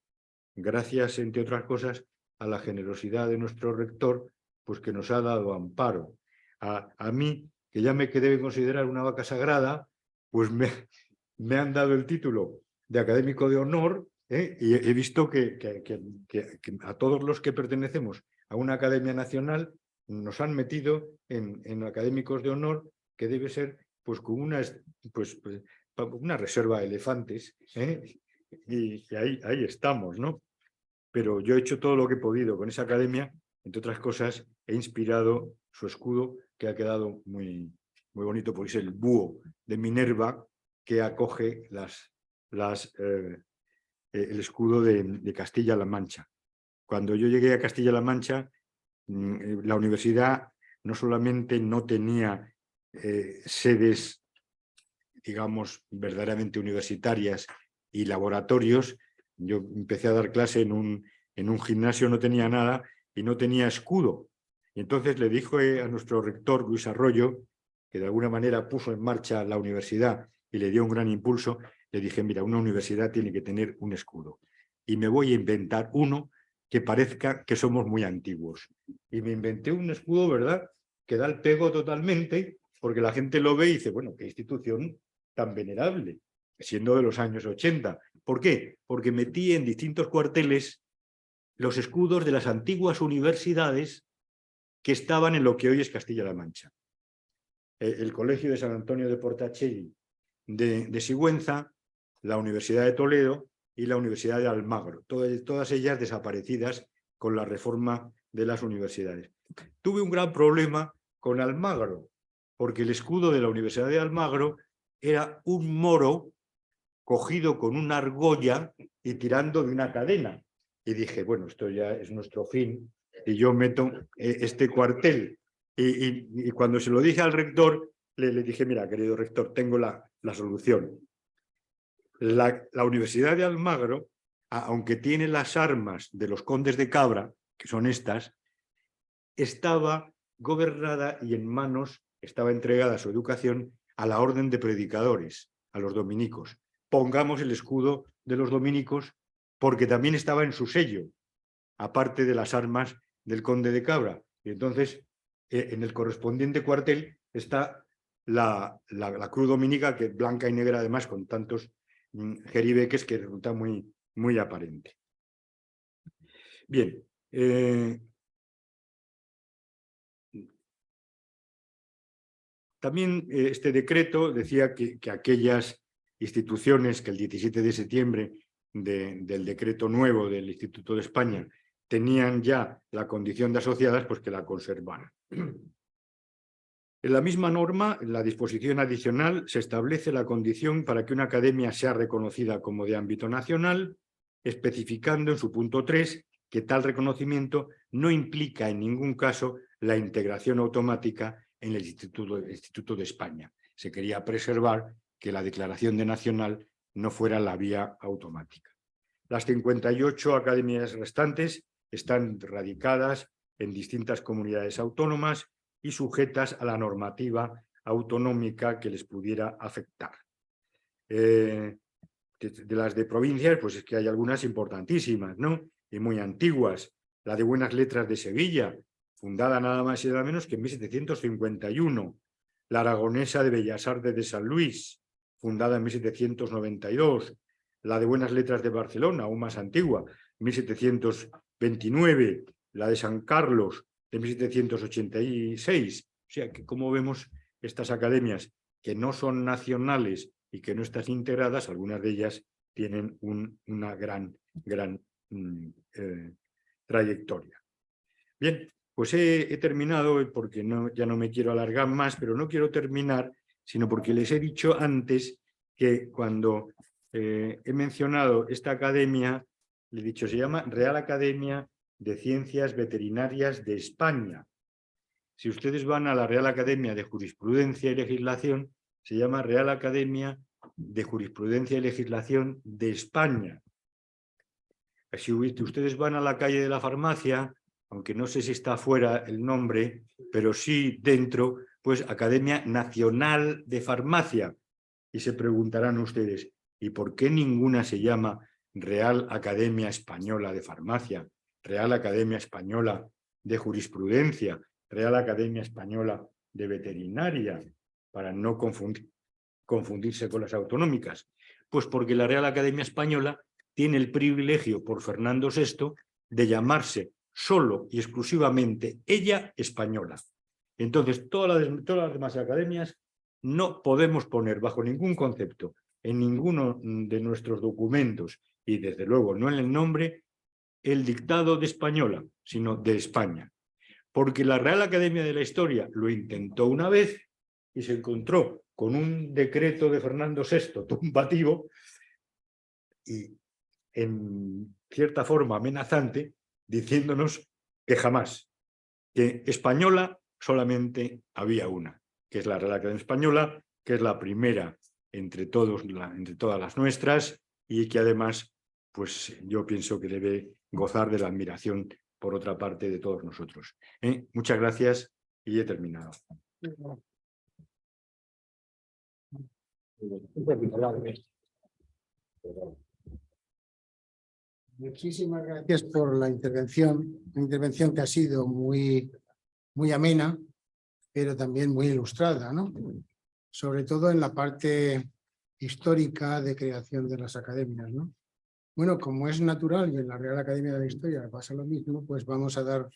gracias, entre otras cosas, a la generosidad de nuestro rector, pues que nos ha dado amparo. A mí, que ya me quedé considerar una vaca sagrada, pues me han dado el título de académico de honor, y he visto que a todos los que pertenecemos a una academia nacional nos han metido en académicos de honor, que debe ser pues con una reserva de elefantes, y ahí estamos, ¿no? Pero yo he hecho todo lo que he podido con esa academia, entre otras cosas, he inspirado su escudo, que ha quedado muy, muy bonito, porque es el búho de Minerva que acoge el escudo de Castilla-La Mancha. Cuando yo llegué a Castilla-La Mancha, la universidad no solamente no tenía sedes, digamos, verdaderamente universitarias y laboratorios. Yo empecé a dar clase en un gimnasio, no tenía nada y no tenía escudo. Y entonces le dije a nuestro rector, Luis Arroyo, que de alguna manera puso en marcha la universidad y le dio un gran impulso, le dije, mira, una universidad tiene que tener un escudo. Y me voy a inventar uno que parezca que somos muy antiguos. Y me inventé un escudo, ¿verdad?, que da el pego totalmente, porque la gente lo ve y dice, bueno, qué institución tan venerable, siendo de los años 80. ¿Por qué? Porque metí en distintos cuarteles los escudos de las antiguas universidades que estaban en lo que hoy es Castilla-La Mancha. El Colegio de San Antonio de Portacelli de Sigüenza, la Universidad de Toledo y la Universidad de Almagro, todas ellas desaparecidas con la reforma de las universidades. Tuve un gran problema con Almagro, porque el escudo de la Universidad de Almagro era un moro cogido con una argolla y tirando de una cadena. Y dije, bueno, esto ya es nuestro fin, y yo meto este cuartel. Y cuando se lo dije al rector, le dije, mira, querido rector, tengo la solución. La Universidad de Almagro, aunque tiene las armas de los condes de Cabra, que son estas, estaba gobernada y en manos, estaba entregada su educación a la orden de predicadores, a los dominicos. Pongamos el escudo de los dominicos porque también estaba en su sello, aparte de las armas del conde de Cabra. Y entonces, en el correspondiente cuartel está la cruz dominica, que es blanca y negra además, con tantos jeribeques, que resulta muy, muy aparente. Bien. También este decreto decía que aquellas instituciones que el 17 de septiembre del decreto nuevo del Instituto de España tenían ya la condición de asociadas, pues que la conservaran. En la misma norma, en la disposición adicional, se establece la condición para que una academia sea reconocida como de ámbito nacional, especificando en su punto 3 que tal reconocimiento no implica en ningún caso la integración automática en el Instituto de España. Se quería preservar que la declaración de nacional no fuera la vía automática. Las 58 academias restantes están radicadas en distintas comunidades autónomas y sujetas a la normativa autonómica que les pudiera afectar. De las de provincias, pues es que hay algunas importantísimas, ¿no?, y muy antiguas. La de Buenas Letras de Sevilla, fundada nada más y nada menos que en 1751. La Aragonesa de Bellas Artes de San Luis, fundada en 1792. La de Buenas Letras de Barcelona, aún más antigua, 1729. La de San Carlos, de 1786. O sea que, como vemos, estas academias que no son nacionales y que no están integradas, algunas de ellas tienen una gran trayectoria. Bien, pues he terminado porque ya no me quiero alargar más, pero no quiero terminar, sino porque les he dicho antes que cuando he mencionado esta academia, le he dicho, se llama Real Academia de Ciencias Veterinarias de España. Si ustedes van a la Real Academia de Jurisprudencia y Legislación, se llama Real Academia de Jurisprudencia y Legislación de España. Si ustedes van a la calle de la Farmacia, aunque no sé si está afuera el nombre, pero sí dentro, pues Academia Nacional de Farmacia. Y se preguntarán ustedes, ¿y por qué ninguna se llama Real Academia Española de Farmacia, Real Academia Española de Jurisprudencia, Real Academia Española de Veterinaria, para no confundirse con las autonómicas? Pues porque la Real Academia Española tiene el privilegio por Fernando VI de llamarse solo y exclusivamente ella española. Entonces, todas las demás academias no podemos poner bajo ningún concepto en ninguno de nuestros documentos y desde luego no en el nombre el dictado de española, sino de España. Porque la Real Academia de la Historia lo intentó una vez y se encontró con un decreto de Fernando VI tumbativo y en cierta forma amenazante, diciéndonos que jamás, que española solamente había una, que es la Real Academia Española, que es la primera entre todas las nuestras y que además, pues yo pienso que debe gozar de la admiración por otra parte de todos nosotros. Muchas gracias y he terminado. Muchísimas gracias por la intervención que ha sido muy amena, pero también muy ilustrada, ¿no? Sobre todo en la parte histórica de creación de las academias, ¿no? Bueno, como es natural y en la Real Academia de la Historia pasa lo mismo, pues vamos a dar,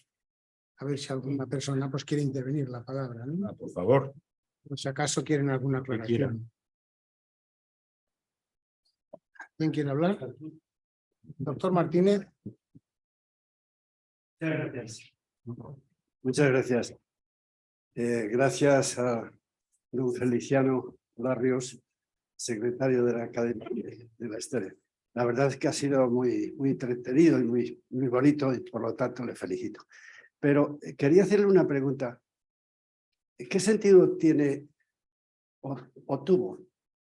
a ver si alguna persona pues quiere intervenir la palabra, ¿no? Por favor. Pues si acaso quieren alguna aclaración. ¿Quién quiere hablar? Doctor Martínez. Muchas gracias. Gracias a don Feliciano Barrios, secretario de la Academia de la Historia. La verdad es que ha sido muy entretenido y muy bonito y por lo tanto le felicito. Pero quería hacerle una pregunta. ¿Qué sentido tiene o tuvo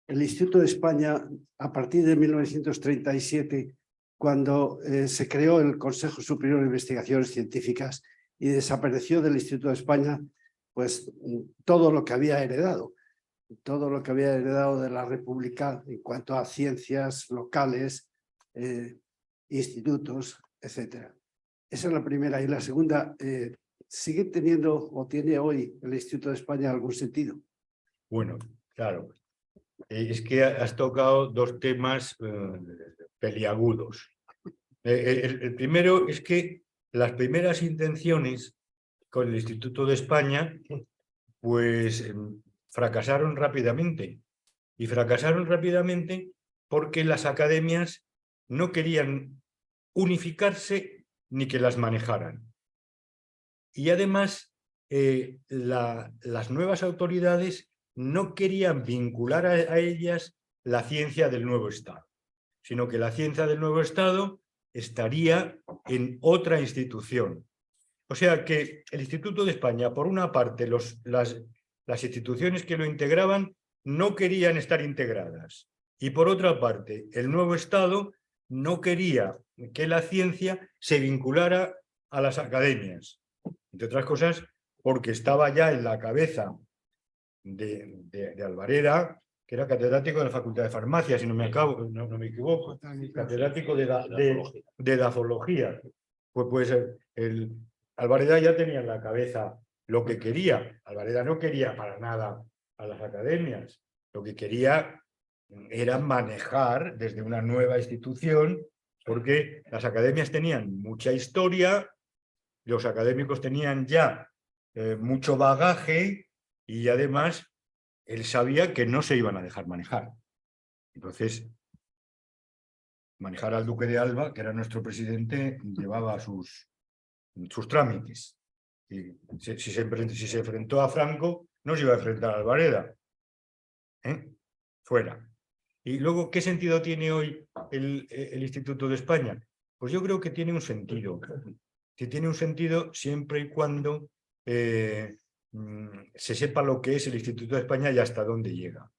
el Instituto de España a partir de 1937 cuando se creó el Consejo Superior de Investigaciones Científicas y desapareció del Instituto de España pues todo lo que había heredado de la República en cuanto a ciencias locales, institutos, etcétera? Esa es la primera. Y la segunda, ¿sigue teniendo o tiene hoy el Instituto de España algún sentido? Bueno, claro. Es que has tocado dos temas peliagudos. El primero es que las primeras intenciones con el Instituto de España pues fracasaron rápidamente. Y fracasaron rápidamente porque las academias no querían unificarse ni que las manejaran. Y además las nuevas autoridades no querían vincular a ellas la ciencia del nuevo Estado, sino que la ciencia del nuevo Estado estaría en otra institución. O sea que el Instituto de España, por una parte, las instituciones que lo integraban no querían estar integradas. Y por otra parte, el nuevo Estado no quería que la ciencia se vinculara a las academias. Entre otras cosas, porque estaba ya en la cabeza de Alvareda, que era catedrático de la Facultad de Farmacia, si no me equivoco, catedrático de dafología. Pues Alvareda ya tenía en la cabeza lo que quería. Alvareda no quería para nada a las academias. Lo que quería era manejar desde una nueva institución, porque las academias tenían mucha historia, los académicos tenían ya mucho bagaje y además él sabía que no se iban a dejar manejar. Entonces, manejar al duque de Alba, que era nuestro presidente, llevaba sus trámites. Y si se enfrentó a Franco, no se iba a enfrentar a Alvareda. Fuera. Y luego, ¿qué sentido tiene hoy el Instituto de España? Pues yo creo que tiene un sentido. Que tiene un sentido siempre y cuando se sepa lo que es el Instituto de España y hasta dónde llega.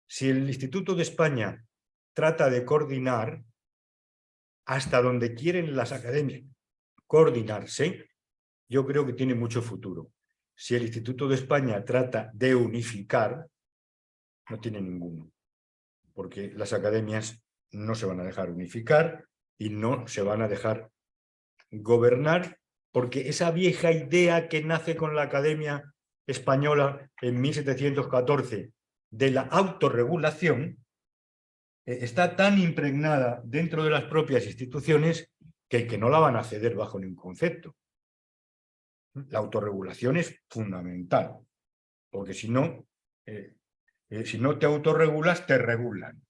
Si el Instituto de España trata de coordinar hasta donde quieren las academias coordinarse, yo creo que tiene mucho futuro. si el Instituto de España trata de unificar, no tiene ninguno, porque las academias no se van a dejar unificar y no se van a dejar gobernar, porque esa vieja idea que nace con la Academia Española en 1714 de la autorregulación está tan impregnada dentro de las propias instituciones que no la van a ceder bajo ningún concepto. La autorregulación es fundamental, porque si no te autorregulas, te regulan.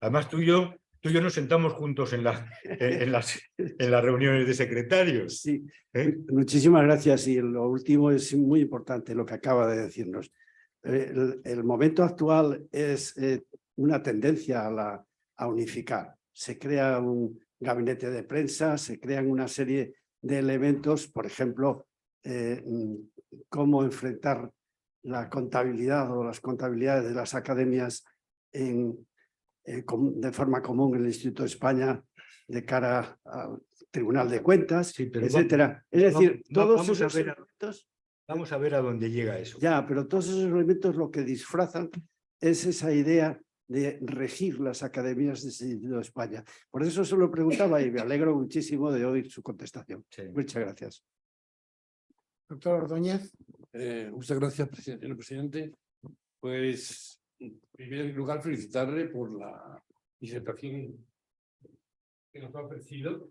Además, tú y yo nos sentamos juntos en las reuniones de secretarios. Sí, muchísimas gracias. Y lo último es muy importante, lo que acaba de decirnos. El momento actual es una tendencia a unificar. Se crea un gabinete de prensa, se crean una serie de elementos, por ejemplo, cómo enfrentar la contabilidad o las contabilidades de las academias de forma común en el Instituto de España de cara al Tribunal de Cuentas, Sí, pero etcétera. Es decir, todos esos elementos... Vamos a ver a dónde llega eso. Ya, pero todos esos elementos lo que disfrazan es esa idea de regir las academias del Instituto de España. Por eso se lo preguntaba y me alegro muchísimo de oír su contestación. Sí. Muchas gracias. Doctor Ordóñez. Muchas gracias, señor presidente. Pues, en primer lugar, felicitarle por la disertación que nos ha ofrecido.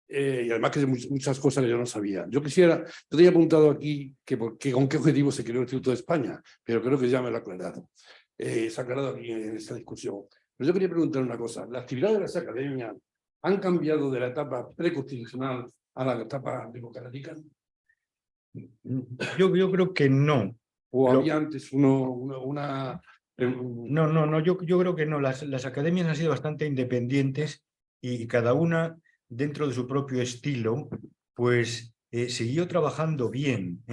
Y además que muchas cosas que yo no sabía. Yo tenía apuntado aquí con qué objetivo se creó el Instituto de España, pero creo que ya me lo ha aclarado. Se ha aclarado aquí en esta discusión. Pero yo quería preguntar una cosa. ¿Las actividades de las academias han cambiado de la etapa preconstitucional a la etapa democrática? Yo creo que no. ¿O había antes una... No, yo creo que no. Las academias han sido bastante independientes y cada una, dentro de su propio estilo, pues siguió trabajando bien,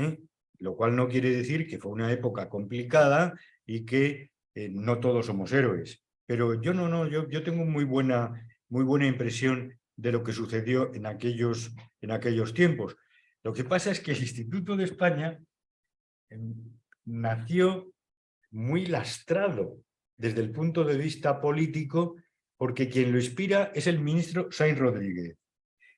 lo cual no quiere decir que fue una época complicada y que no todos somos héroes. Pero yo tengo muy buena impresión de lo que sucedió en aquellos tiempos. Lo que pasa es que el Instituto de España nació muy lastrado desde el punto de vista político, porque quien lo inspira es el ministro Sáenz Rodríguez.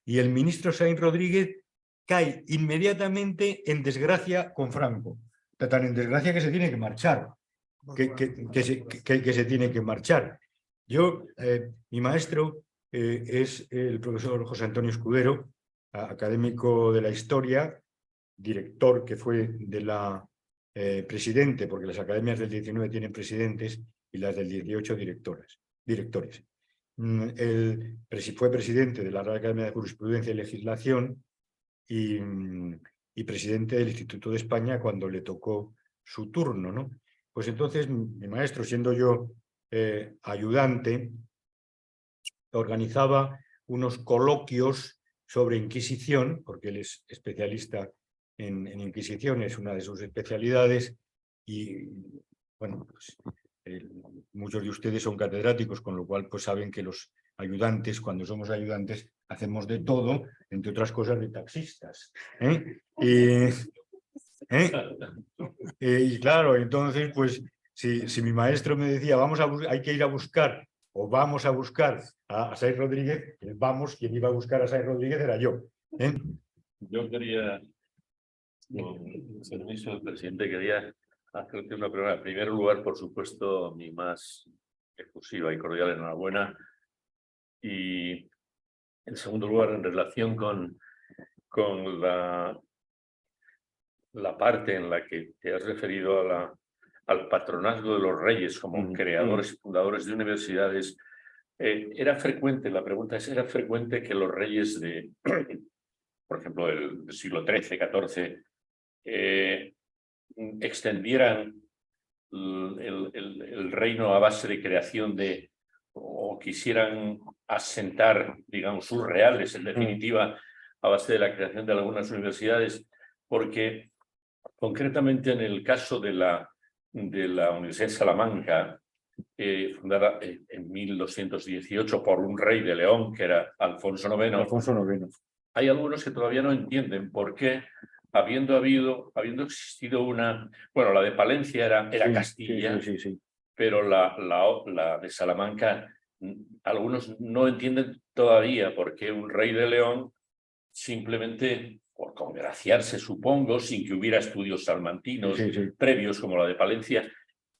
Y el ministro Sáenz Rodríguez cae inmediatamente en desgracia con Franco. Tan en desgracia que se tiene que marchar. Que se tiene que marchar. Mi maestro es el profesor José Antonio Escudero, académico de la historia, director que fue de la presidente, porque las academias del 19 tienen presidentes y las del 18 directores. Él fue presidente de la Real Academia de Jurisprudencia y Legislación y presidente del Instituto de España cuando le tocó su turno, ¿no? Pues entonces mi maestro, siendo yo ayudante, organizaba unos coloquios sobre Inquisición, porque él es especialista en Inquisición, es una de sus especialidades, y bueno, pues muchos de ustedes son catedráticos, con lo cual pues saben que los ayudantes, cuando somos ayudantes, hacemos de todo, entre otras cosas de taxistas. Y claro, entonces, pues, si mi maestro me decía, hay que ir a buscar, o vamos a buscar a Sáenz Rodríguez, quien iba a buscar a Sáenz Rodríguez era yo. Yo quería, con el permiso del presidente, quería hacerte una pregunta. En primer lugar, por supuesto, mi más efusiva y cordial enhorabuena. Y en segundo lugar, en relación con la parte en la que te has referido al patronazgo de los reyes como creadores y fundadores de universidades, era frecuente, la pregunta es, ¿era frecuente que los reyes por ejemplo, del siglo XIII, XIV, extendieran el reino a base de creación o quisieran asentar, digamos, sus reales, en definitiva, a base de la creación de algunas universidades? Porque concretamente en el caso de la Universidad de Salamanca, fundada en 1218 por un rey de León, que era Alfonso IX. Alfonso IX. Hay algunos que todavía no entienden por qué, habiendo existido una... Bueno, la de Palencia era Sí, Castilla, sí. pero la de Salamanca, algunos no entienden todavía por qué un rey de León, simplemente por congraciarse, supongo, sin que hubiera estudios salmantinos previos como la de Palencia,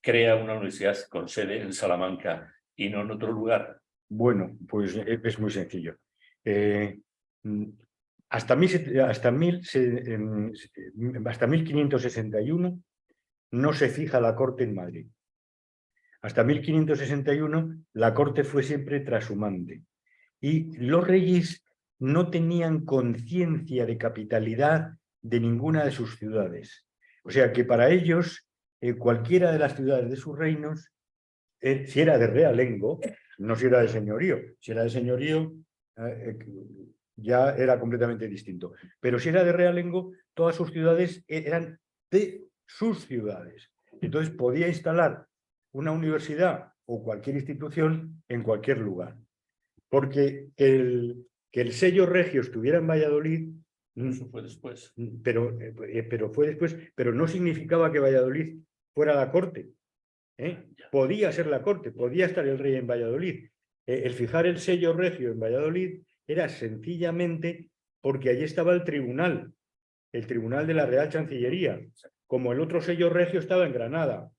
crea una universidad con sede en Salamanca y no en otro lugar. Bueno, pues es muy sencillo. Hasta 1561 no se fija la corte en Madrid. Hasta 1561 la corte fue siempre trashumante y los reyes no tenían conciencia de capitalidad de ninguna de sus ciudades. O sea que para ellos cualquiera de las ciudades de sus reinos, si era de realengo, no si era de señorío. Si era de señorío ya era completamente distinto. Pero si era de realengo, todas sus ciudades eran de sus ciudades. Entonces podía instalar una universidad o cualquier institución en cualquier lugar. Porque que el sello regio estuviera en Valladolid, eso fue después. Pero fue después, pero no significaba que Valladolid fuera la corte. Podía ser la corte, podía estar el rey en Valladolid. El fijar el sello regio en Valladolid era sencillamente porque allí estaba el tribunal de la Real Chancillería, como el otro sello regio estaba en Granada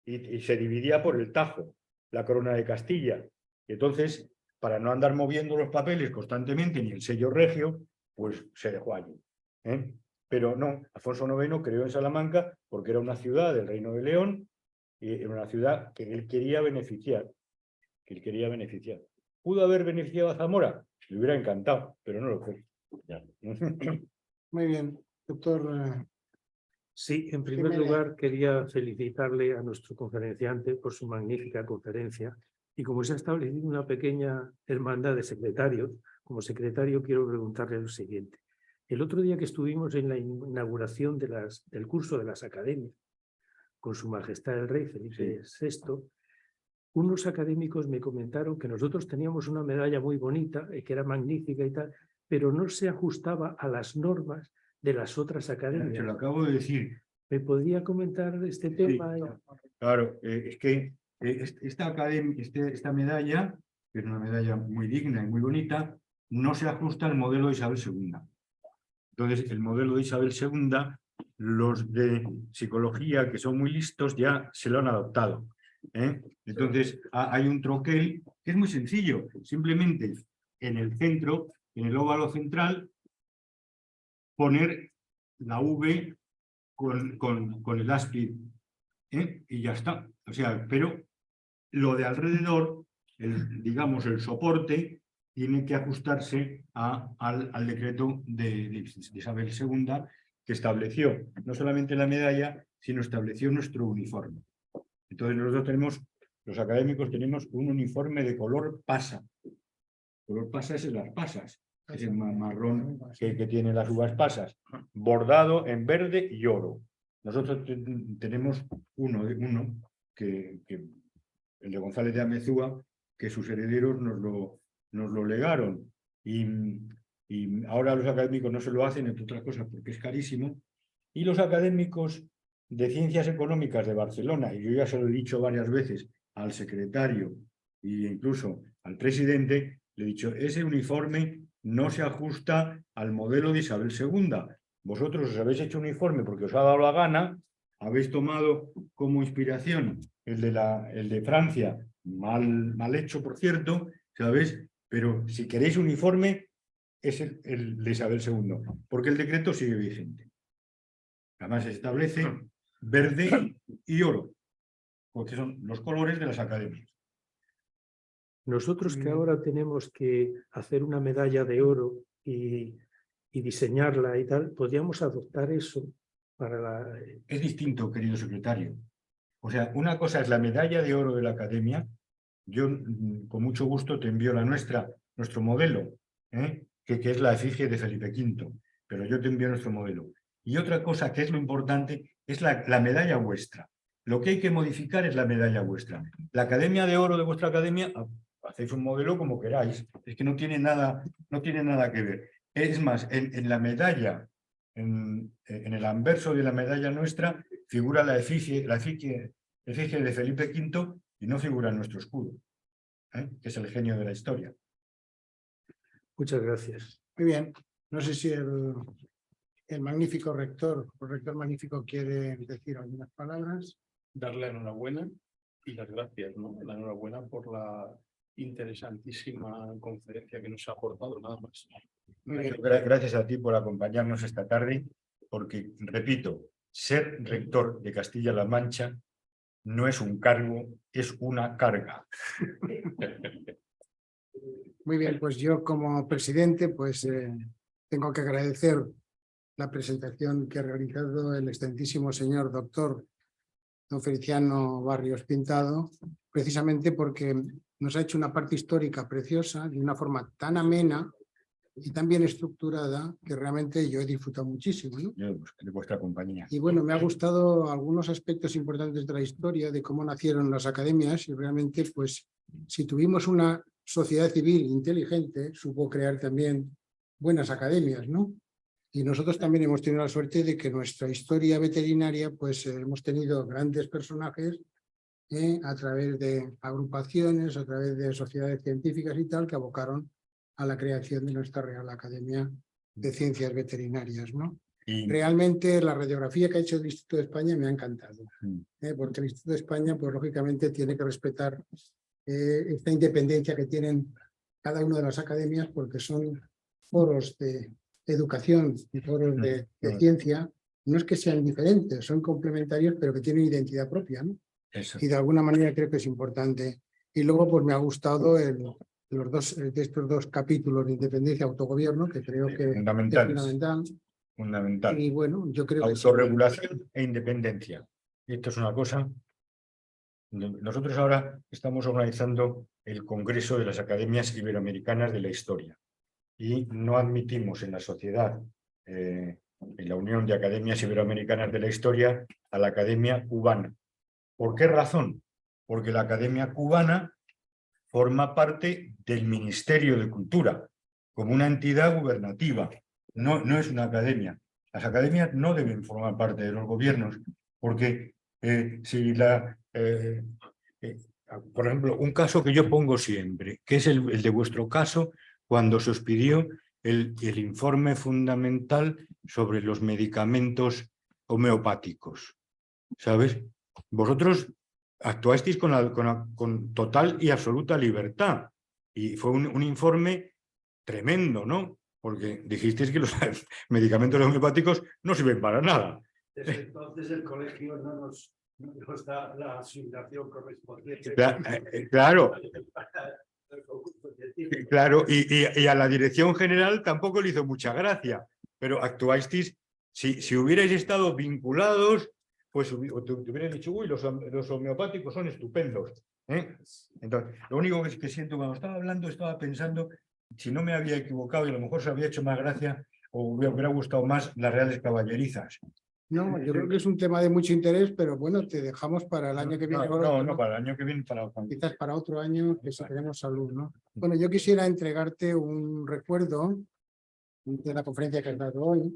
y se dividía por el Tajo, la corona de Castilla. Y entonces, para no andar moviendo los papeles constantemente ni el sello regio, pues se dejó allí. Pero no, Alfonso IX creó en Salamanca porque era una ciudad del Reino de León y era una ciudad que él quería beneficiar. ¿Pudo haber beneficiado a Zamora? Le hubiera encantado, pero no lo fue. Muy bien, doctor. Sí, en primer lugar quería felicitarle a nuestro conferenciante por su magnífica conferencia y como se ha establecido una pequeña hermandad de secretarios, como secretario quiero preguntarle lo siguiente. El otro día que estuvimos en la inauguración del curso de las academias con su majestad el rey Felipe VI, unos académicos me comentaron que nosotros teníamos una medalla muy bonita y que era magnífica y tal, pero no se ajustaba a las normas de las otras academias. Te lo acabo de decir. ¿Me podría comentar este tema? Claro, es que esta medalla, que es una medalla muy digna y muy bonita, no se ajusta al modelo de Isabel II. Entonces, el modelo de Isabel II, los de psicología, que son muy listos, ya se lo han adoptado. Entonces, hay un troquel que es muy sencillo. Simplemente en el centro, en el óvalo central, poner la V con el áspid, y ya está. O sea, pero lo de alrededor, digamos, el soporte, tiene que ajustarse al decreto de Isabel II, que estableció no solamente la medalla, sino estableció nuestro uniforme. Entonces nosotros los académicos tenemos un uniforme de color pasa. Color pasa es en las pasas. Es el marrón que tienen las uvas pasas, bordado en verde y oro. Nosotros tenemos uno que el de González de Amezúa, que sus herederos nos lo legaron. Y ahora los académicos no se lo hacen, entre otras cosas, porque es carísimo. Y los académicos de Ciencias Económicas de Barcelona, y yo ya se lo he dicho varias veces al secretario e incluso al presidente, le he dicho, ese uniforme no se ajusta al modelo de Isabel II. Vosotros os habéis hecho un uniforme porque os ha dado la gana, habéis tomado como inspiración el de Francia, mal hecho, por cierto, ¿sabéis? Pero si queréis uniforme, es el de Isabel II, porque el decreto sigue vigente. Además se establece verde y oro, porque son los colores de las academias. Nosotros que ahora tenemos que hacer una medalla de oro y diseñarla y tal, ¿podríamos adoptar eso para la...? Es distinto, querido secretario. O sea, una cosa es la medalla de oro de la academia. Yo con mucho gusto te envío nuestro modelo, que es la efigie de Felipe V, pero yo te envío nuestro modelo. Y otra cosa que es lo importante es la medalla vuestra. Lo que hay que modificar es la medalla vuestra. La Academia de Oro de vuestra academia, hacéis un modelo como queráis, es que no tiene nada que ver. Es más, en la medalla, en el anverso de la medalla nuestra, figura la efigie de Felipe V y no figura nuestro escudo, que es el genio de la historia. Muchas gracias. Muy bien. No sé si el magnífico rector, el rector magnífico, quiere decir algunas palabras. Darle la enhorabuena y las gracias, ¿no? La enhorabuena por la interesantísima conferencia que nos ha aportado, nada más. Muy bien. Gracias a ti por acompañarnos esta tarde, porque, repito, ser rector de Castilla-La Mancha no es un cargo, es una carga. Muy bien, pues yo como presidente pues tengo que agradecer la presentación que ha realizado el excelentísimo señor doctor don Feliciano Barrios Pintado, precisamente porque nos ha hecho una parte histórica preciosa de una forma tan amena y tan bien estructurada que realmente yo he disfrutado muchísimo, ¿no? De vuestra compañía. Y bueno, me ha gustado algunos aspectos importantes de la historia, de cómo nacieron las academias y realmente pues si tuvimos una sociedad civil inteligente, supo crear también buenas academias, ¿no? Y nosotros también hemos tenido la suerte de que nuestra historia veterinaria, pues hemos tenido grandes personajes a través de agrupaciones, a través de sociedades científicas y tal, que abocaron a la creación de nuestra Real Academia de Ciencias Veterinarias, ¿no? Realmente la radiografía que ha hecho el Instituto de España me ha encantado, porque el Instituto de España, pues lógicamente tiene que respetar esta independencia que tienen cada una de las academias, porque son foros de educación y foros de ciencia, no es que sean diferentes, son complementarios, pero que tienen identidad propia, ¿no? Eso. Y de alguna manera creo que es importante. Y luego pues me ha gustado de estos dos capítulos de independencia y autogobierno, que creo que es fundamental. Fundamental. Y bueno, yo creo que autorregulación e independencia. Y esto es una cosa. Nosotros ahora estamos organizando el Congreso de las Academias Iberoamericanas de la Historia y no admitimos en la sociedad, en la Unión de Academias Iberoamericanas de la Historia, a la Academia Cubana. ¿Por qué razón? Porque la Academia Cubana forma parte del Ministerio de Cultura, como una entidad gubernativa. No es una academia. Las academias no deben formar parte de los gobiernos, porque si por ejemplo, un caso que yo pongo siempre, que es el de vuestro caso, cuando se os pidió el informe fundamental sobre los medicamentos homeopáticos. ¿Sabes? Vosotros actuasteis con total y absoluta libertad. Y fue un informe tremendo, ¿no? Porque dijisteis que los medicamentos homeopáticos no sirven para nada. Desde entonces el colegio no nos da la asignación correspondiente. Claro. Claro, y a la dirección general tampoco le hizo mucha gracia, pero actuasteis, si hubierais estado vinculados, pues te hubieran dicho, uy, los homeopáticos son estupendos. Entonces, lo único que siento, cuando estaba hablando, estaba pensando, si no me había equivocado y a lo mejor se había hecho más gracia o me hubiera gustado más las Reales Caballerizas. No, yo creo que es un tema de mucho interés, pero bueno, te dejamos para el año que viene. No, para el año que viene. Quizás para otro año, que si tenemos salud, ¿no? Bueno, yo quisiera entregarte un recuerdo de la conferencia que has dado hoy,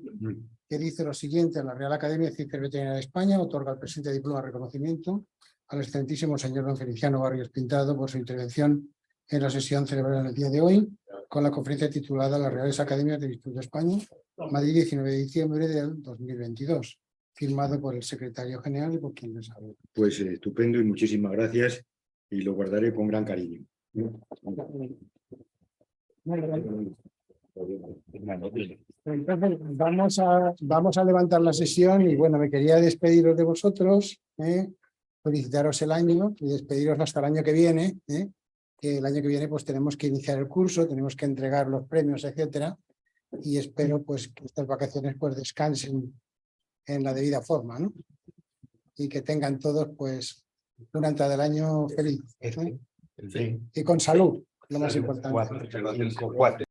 que dice lo siguiente: la Real Academia de Ciencias Veterinarias de España otorga el presente diploma de reconocimiento al excelentísimo señor don Feliciano Barrios Pintado por su intervención en la sesión celebrada en el día de hoy, con la conferencia titulada Las Reales Academias del Instituto de España, Madrid, 19 de diciembre del 2022, firmado por el secretario general y por quien les habla. Pues estupendo y muchísimas gracias, y lo guardaré con gran cariño. Entonces, vamos a levantar la sesión y bueno, me quería despediros de vosotros, felicitaros el año y despediros hasta el año que viene, que el año que viene pues tenemos que iniciar el curso, tenemos que entregar los premios, etcétera, y espero pues que estas vacaciones pues descansen en la debida forma, ¿no? Y que tengan todos pues una entrada del año feliz, y con salud, lo más importante. 4, 5, 4.